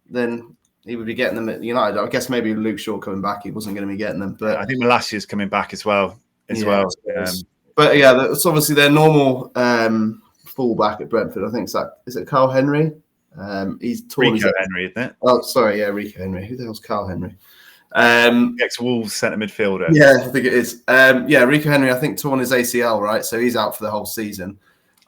then he would be getting them at United. I guess maybe Luke Shaw coming back, he wasn't going to be getting them. But I think Malassia's coming back as well. But yeah, that's obviously their normal fullback at Brentford. I think is it Carl Henry? He's torn Rico Henry, isn't it? Oh, sorry, yeah, Rico Henry. Who the hell's Carl Henry? Ex-Wolves centre midfielder. Yeah, I think it is. Yeah, Rico Henry, I think, torn his ACL, right? So he's out for the whole season.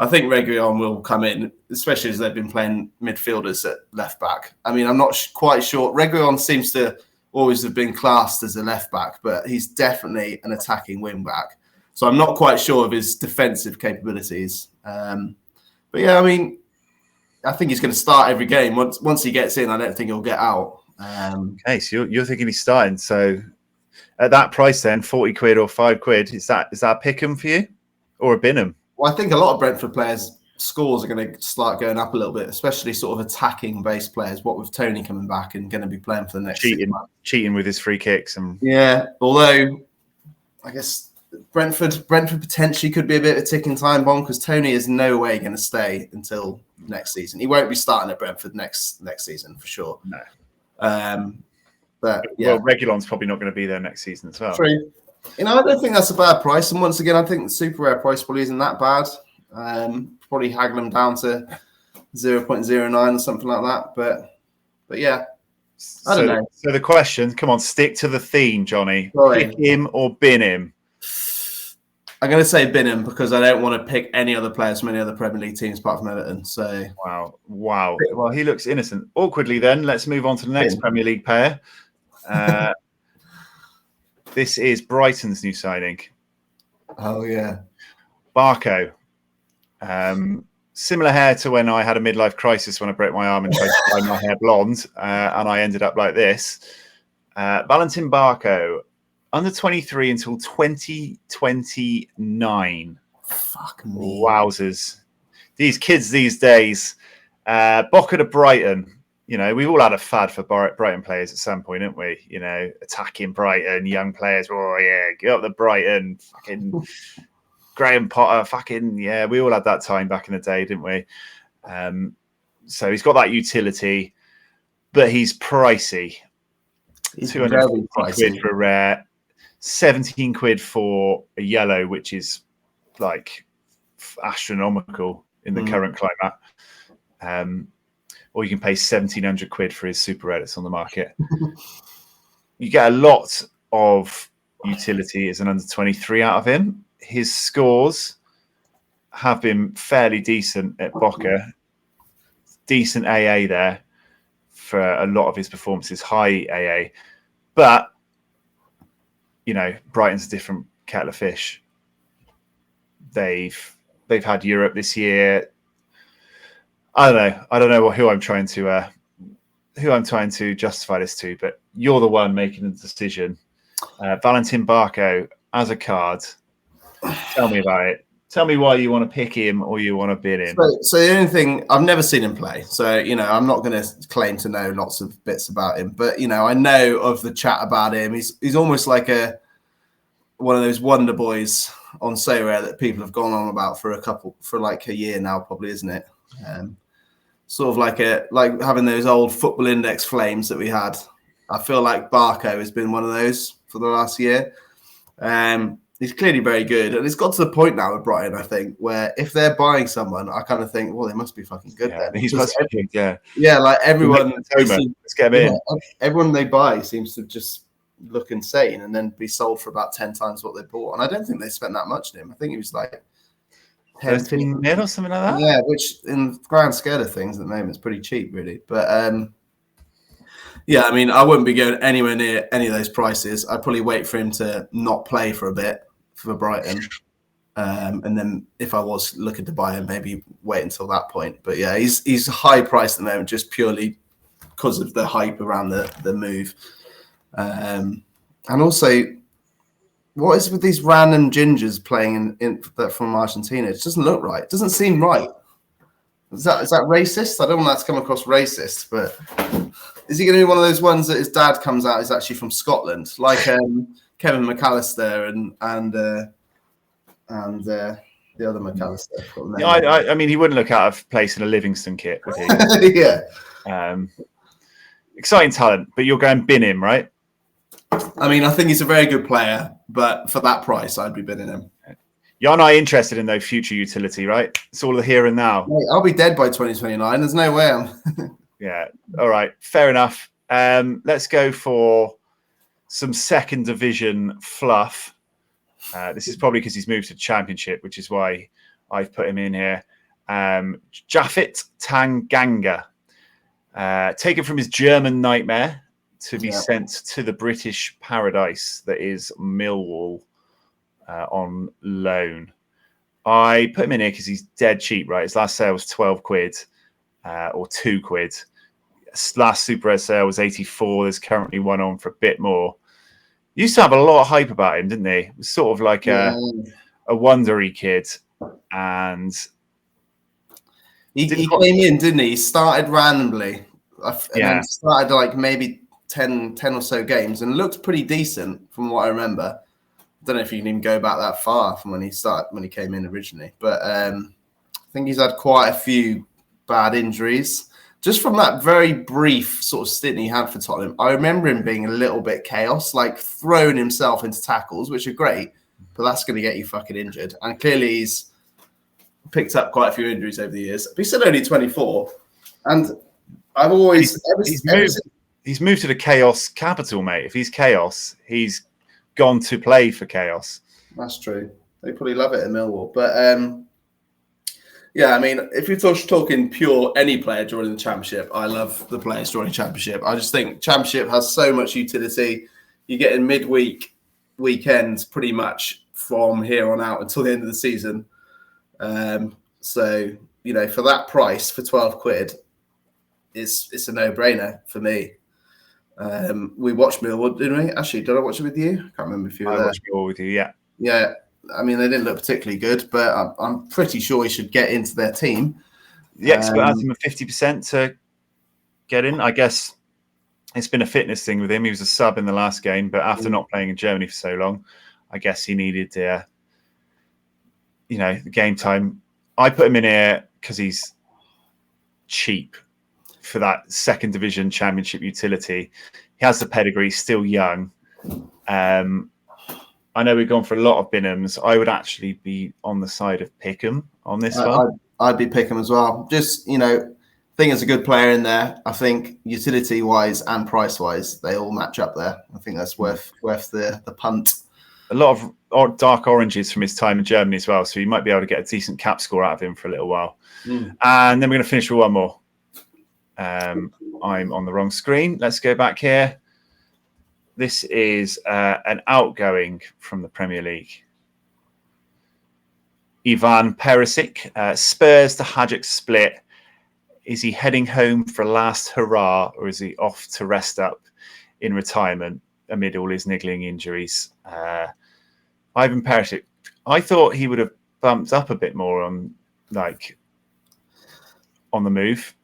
I think Reguilon will come in, especially as they've been playing midfielders at left back. I mean, I'm not quite sure. Reguilon seems to always have been classed as a left back, but he's definitely an attacking wing back. So I'm not quite sure of his defensive capabilities. But yeah, I mean, I think he's going to start every game. Once he gets in, I don't think he'll get out. Okay, so you're thinking he's starting. So at that price then, 40 quid or £5, is that a pick 'em for you or a bin 'em? Well, I think a lot of Brentford players' scores are going to start going up a little bit, especially sort of attacking-based players. What with Tony coming back and going to be playing for the next cheating with his free kicks and although I guess Brentford potentially could be a bit of a ticking time bomb because Tony is no way going to stay until next season. He won't be starting at Brentford next season for sure. No. But yeah, well, Reguilon's probably not going to be there next season as well. True. I don't think that's a bad price. And once again, I think the super rare price probably isn't that bad. Probably haggle them down to 0.09 or something like that. But yeah, I don't know. So the question, come on, stick to the theme, Johnny. Sorry. Pick him or bin him? I'm going to say bin him because I don't want to pick any other players from any other Premier League teams apart from Everton. So wow. Well, he looks innocent. Awkwardly, then let's move on to the next Premier League pair. This is Brighton's new signing. Oh yeah, Barco. Similar hair to when I had a midlife crisis when I broke my arm and tried to dye my hair blonde, and I ended up like this. Valentin Barco, under 23 until 2029. Fuck me. Wowzers. These kids these days. Boca to Brighton. We've all had a fad for Brighton players at some point, haven't we? Attacking Brighton, young players. Oh, yeah, get up the Brighton. Fucking Graham Potter. Fucking, yeah, we all had that time back in the day, didn't we? So he's got that utility, but he's pricey. He's 250 quid for a rare, 17 quid for a yellow, which is like astronomical in the current climate. Or you can pay 1,700 quid for his super rare that's on the market. You get a lot of utility as an under 23 out of him. His scores have been fairly decent at Boca. Decent AA there for a lot of his performances, high AA. But, Brighton's a different kettle of fish. They've had Europe this year. I don't know who I'm trying to justify this to, but you're the one making the decision. Valentin Barco as a card. Tell me about it. Tell me why you want to pick him or you want to bid him. So the only thing, I've never seen him play. So, I'm not going to claim to know lots of bits about him. But, I know of the chat about him. He's almost like one of those wonder boys on Sorare that people have gone on about for like a year now, probably, isn't it? Sort of like having those old Football Index flames that we had. I feel like Barco has been one of those for the last year. He's clearly very good. And it's got to the point now with Brighton, I think, where if they're buying someone, I kind of think, well, they must be fucking good then. He's good, yeah. Yeah, like everyone. Let's get him in. Everyone they buy seems to just look insane and then be sold for about 10 times what they bought. And I don't think they spent that much on him. I think it was like 10, 15 mil or something like that. Yeah, which in the grand scale of things at the moment is pretty cheap, really. But yeah, I mean, I wouldn't be going anywhere near any of those prices. I'd probably wait for him to not play for a bit for Brighton. And then if I was looking to buy him, maybe wait until that point. But yeah, he's high priced at the moment just purely because of the hype around the move. And also, what is with these random gingers playing in from Argentina? It doesn't look right. It doesn't seem right. Is that racist? I don't want that to come across racist, but is he going to be one of those ones that his dad comes out is actually from Scotland, like Kevin McAllister and The other McAllister. Yeah, I mean, he wouldn't look out of place in a Livingston kit, would he? Yeah. Exciting talent, but you're going bin him, right? I mean, I think he's a very good player, but for that price, I'd be bidding him. You're not interested in though future utility, right? It's all the here and now. Mate, I'll be dead by 2029. There's no way I'm. Yeah. All right. Fair enough. Let's go for some second division fluff. This is probably because he's moved to Championship, which is why I've put him in here. Japhet Tanganga, taken from his German nightmare to be sent to the British paradise that is Millwall on loan. I put him in here because he's dead cheap, right? His last sale was 12 quid or 2 quid. Last Super Red sale was 84. There's currently one on for a bit more. Used to have a lot of hype about him, didn't he? It was sort of like a wondery kid. And he came in, didn't he? He started randomly. And then started like maybe 10 or so games and looked pretty decent from what I remember. I don't know if you can even go back that far from when he came in originally. But I think he's had quite a few bad injuries. Just from that very brief sort of stint he had for Tottenham, I remember him being a little bit chaos, like throwing himself into tackles, which are great, but that's going to get you fucking injured. And clearly he's picked up quite a few injuries over the years. But he's still only 24. And I've always... He's moved to the chaos capital, mate. If he's chaos, he's gone to play for chaos. That's true. They probably love it in Millwall. But... yeah, I mean, if you're talking pure any player joining the Championship, I love the players joining Championship. I just think Championship has so much utility. You get in midweek weekends pretty much from here on out until the end of the season. So, you know, for that price, for 12 quid, it's a no-brainer for me. We watched Millwall, didn't we? Actually, did I watch it with you? I can't remember if you were there. I watched Millwall with you, yeah. Yeah. I mean, they didn't look particularly good, but I'm pretty sure he should get into their team. The expert has him a 50% to get in. I guess it's been a fitness thing with him. He was a sub in the last game, but after not playing in Germany for so long, I guess he needed, the game time. I put him in here because he's cheap for that second division Championship utility. He has the pedigree, still young. I know we've gone for a lot of Binhams. I would actually be on the side of Pickham on this one. I'd be Pickham as well. Just, think there's a good player in there. I think utility-wise and price-wise, they all match up there. I think that's worth the punt. A lot of dark oranges from his time in Germany as well, so you might be able to get a decent cap score out of him for a little while. And then we're going to finish with one more. I'm on the wrong screen. Let's go back here. This is an outgoing from the Premier League. Ivan Perisic, Spurs to Hajduk split. Is he heading home for a last hurrah, or is he off to rest up in retirement amid all his niggling injuries? Ivan Perisic, I thought he would have bumped up a bit more on the move.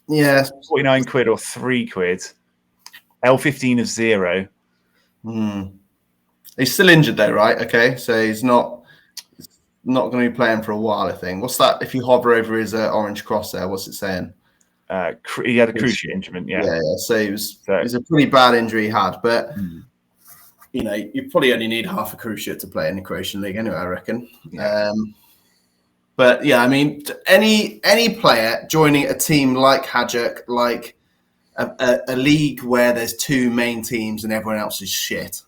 Yeah. 49 quid or 3 quid. L15 of 0. He's still injured though, right? Okay, so he's not going to be playing for a while, I think. What's that? If you hover over his orange cross there, what's it saying? He had a cruciate injury, yeah. So it was a pretty bad injury he had, but you probably only need half a cruciate to play in the Croatian league anyway, I reckon. Yeah. But yeah, I mean, any player joining a team like Hajduk, like a league where there's 2 main teams and everyone else is shit,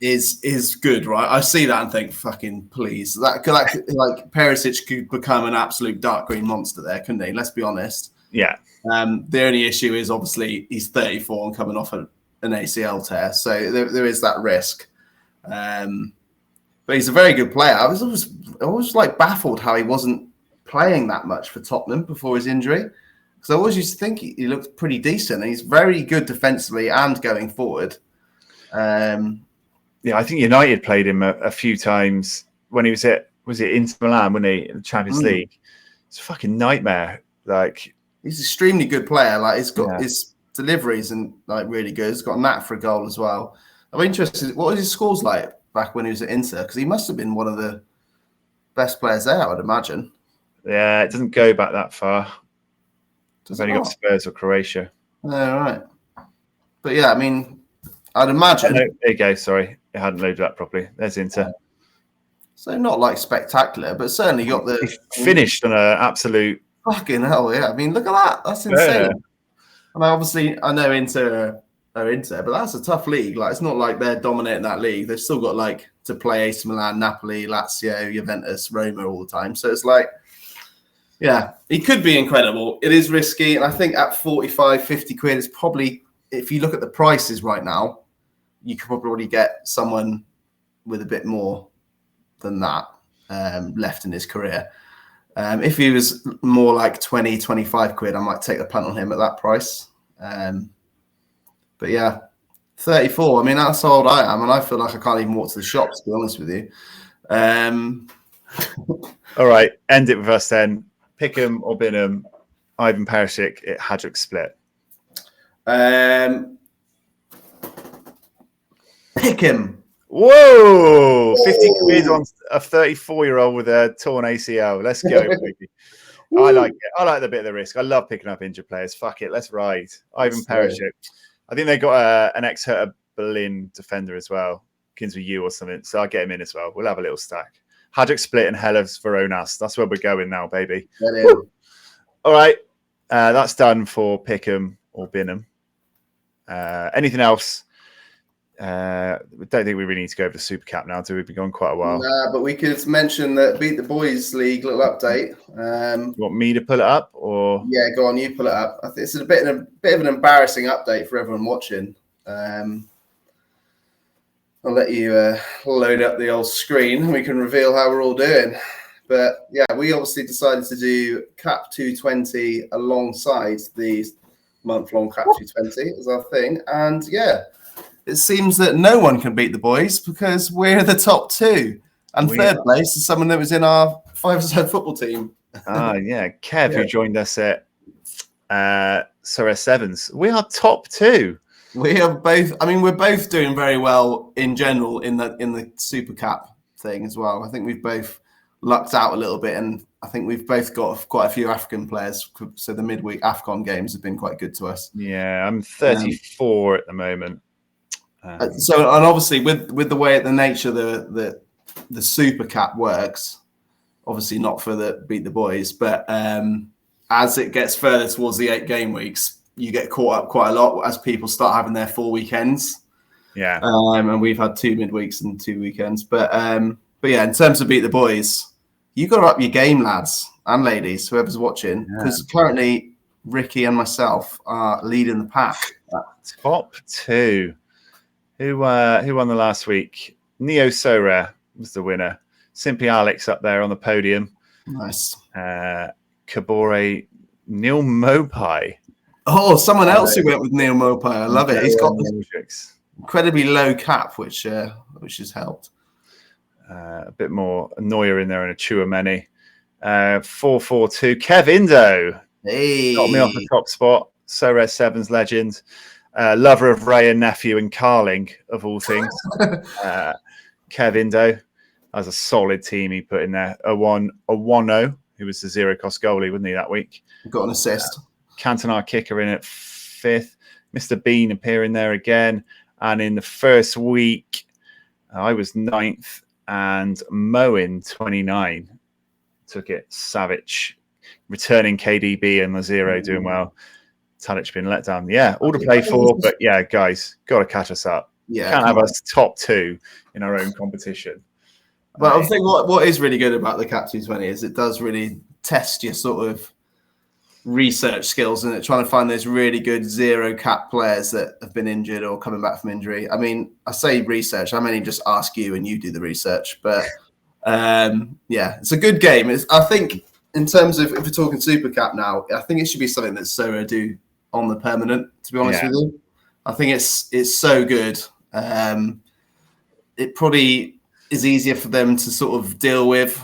is good, right? I see that and think, fucking please. That could like Perisic could become an absolute dark green monster there, couldn't he? Let's be honest. Yeah. The only issue is obviously he's 34 and coming off an ACL tear, so there is that risk. But he's a very good player. I was always like baffled how he wasn't playing that much for Tottenham before his injury. Because I always used to think he looked pretty decent. He's very good defensively and going forward. Yeah, I think United played him a few times when he was at Inter Milan, when he in the Champions League. It's a fucking nightmare. Like, he's an extremely good player. Like, he's got his deliveries and like really good. He's got a knack for a goal as well. I'm interested. What was his scores like back when he was at Inter? Because he must have been one of the best players there, I would imagine. Yeah, it doesn't go back that far. Does I've it only got not? Spurs or Croatia. Oh, right. But yeah, I mean, I'd imagine. There you go. Sorry, it hadn't loaded up properly. There's Inter. So not like spectacular, but certainly got the Finished on an absolute fucking hell. Yeah, I mean, look at that. That's insane. And I know Inter are Inter, but that's a tough league. Like, it's not like they're dominating that league. They've still got like to play AC Milan, Napoli, Lazio, Juventus, Roma all the time. So it's like, yeah, he could be incredible. It is risky. And I think at 45, 50 quid, it's probably, if you look at the prices right now, you could probably get someone with a bit more than that left in his career. If he was more like 20, 25 quid, I might take the punt on him at that price. But yeah, 34. I mean, that's how old I am, and I feel like I can't even walk to the shops, to be honest with you. All right, end it with us then. Pickham or Binham, Ivan Perisic at Hadrick split. Pickham. Whoa! 50 quid on a 34-year-old with a torn ACL. Let's go, baby. I like it. I like the bit of the risk. I love picking up injured players. Fuck it. Let's ride. Ivan Perisic. I think they got an ex-Hertha Berlin defender as well. Begins with U or something. So I'll get him in as well. We'll have a little stack. Hadrick split and Hellas Veronas. That's where we're going now, baby. All right. That's done for Pickham or Binham. Anything else? I don't think we really need to go over the Super Cap now, do we? We've been going quite a while. Nah, but we could mention that Beat the Boys League little update. You want me to pull it up, or yeah, go on, you pull it up. I think it's a bit of an embarrassing update for everyone watching. I'll let you load up the old screen and we can reveal how we're all doing. But yeah, we obviously decided to do Cap 220 alongside the month-long Cap 220 as our thing, and yeah. It seems that no one can beat the boys because we're the top two. And third place is someone that was in our 5-a-side football team. Yeah. Kev, who joined us at Sorare Sevens. We are top two. We are both, I mean, we're both doing very well in general in the Super Cap thing as well. I think we've both lucked out a little bit, and I think we've both got quite a few African players. So the midweek AFCON games have been quite good to us. Yeah, I'm 34 at the moment. So, and obviously with the way the nature the Super Cap works, obviously not for the Beat the Boys, but as it gets further towards the 8 game weeks, you get caught up quite a lot as people start having their 4 weekends. Yeah. And we've had 2 midweeks and 2 weekends. But yeah, in terms of Beat the Boys, you got to up your game, lads and ladies, whoever's watching, because currently Ricky and myself are leading the pack. Top 2. Who won the last week? Neo Sorare was the winner. Simply Alex up there on the podium. Nice. Kabore Neil Mopai. Oh, someone else who went with Neil Mopai. I love it. He's got incredibly low cap, which has helped. A bit more Neuer in there and a Chouameni. 4-4-2. Kev Indo. Hey. Got me off the top spot. Sorare Sevens legend. Lover of Ray and Nephew and Carling, of all things. Kev Indo. That was a solid team he put in there. Awano, who was the zero-cost goalie, wasn't he, that week? Got an assist. Cantona kicker in at 5th. Mr. Bean appearing there again. And in the first week, I was 9th. And Moen, 29. Took it. Savic, returning KDB and Lazero doing well. Tadic been let down. Yeah, all to play for. But yeah, guys, got to catch us up. Yeah, can't have us top 2 in our own competition. But I think what is really good about the Cap 220 is it does really test your sort of research skills and trying to find those really good zero cap players that have been injured or coming back from injury. I mean, I say research, I mainly just ask you and you do the research. But yeah, it's a good game. I think in terms of, if we're talking Super Cap now, I think it should be something that Sorare do on the permanent, to be honest with you. I think it's so good. It probably is easier for them to sort of deal with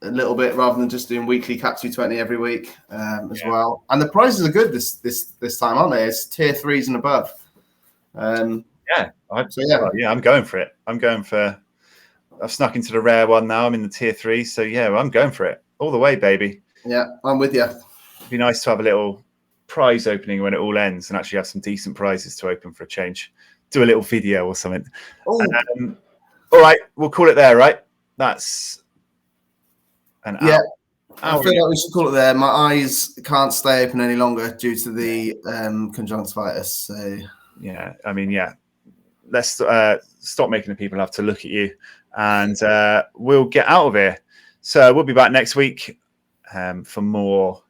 a little bit rather than just doing weekly Cap 220 every week as well. And the prizes are good this time, aren't they? It's tier 3s and above. I'm going for it. I'm going for I've snuck into the rare one now. I'm in the tier 3. So yeah, I'm going for it all the way, baby. Yeah, I'm with you. It'd be nice to have a little prize opening when it all ends and actually have some decent prizes to open for a change. Do a little video or something. All right, we'll call it there, right? That's an hour. I feel like we should call it there. My eyes can't stay open any longer due to the conjunctivitis. So yeah, I mean, yeah. Let's stop making the people have to look at you, and we'll get out of here. So we'll be back next week for more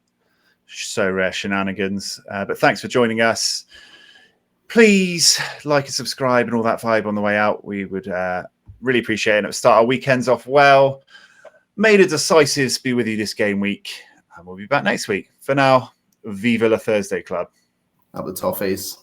Sorare shenanigans. But thanks for joining us. Please like and subscribe and all that vibe on the way out. We would really appreciate it. And it'll start our weekends off well. May the decisives be with you this game week, and we'll be back next week. For now, Viva la Thursday Club. Up the toffees.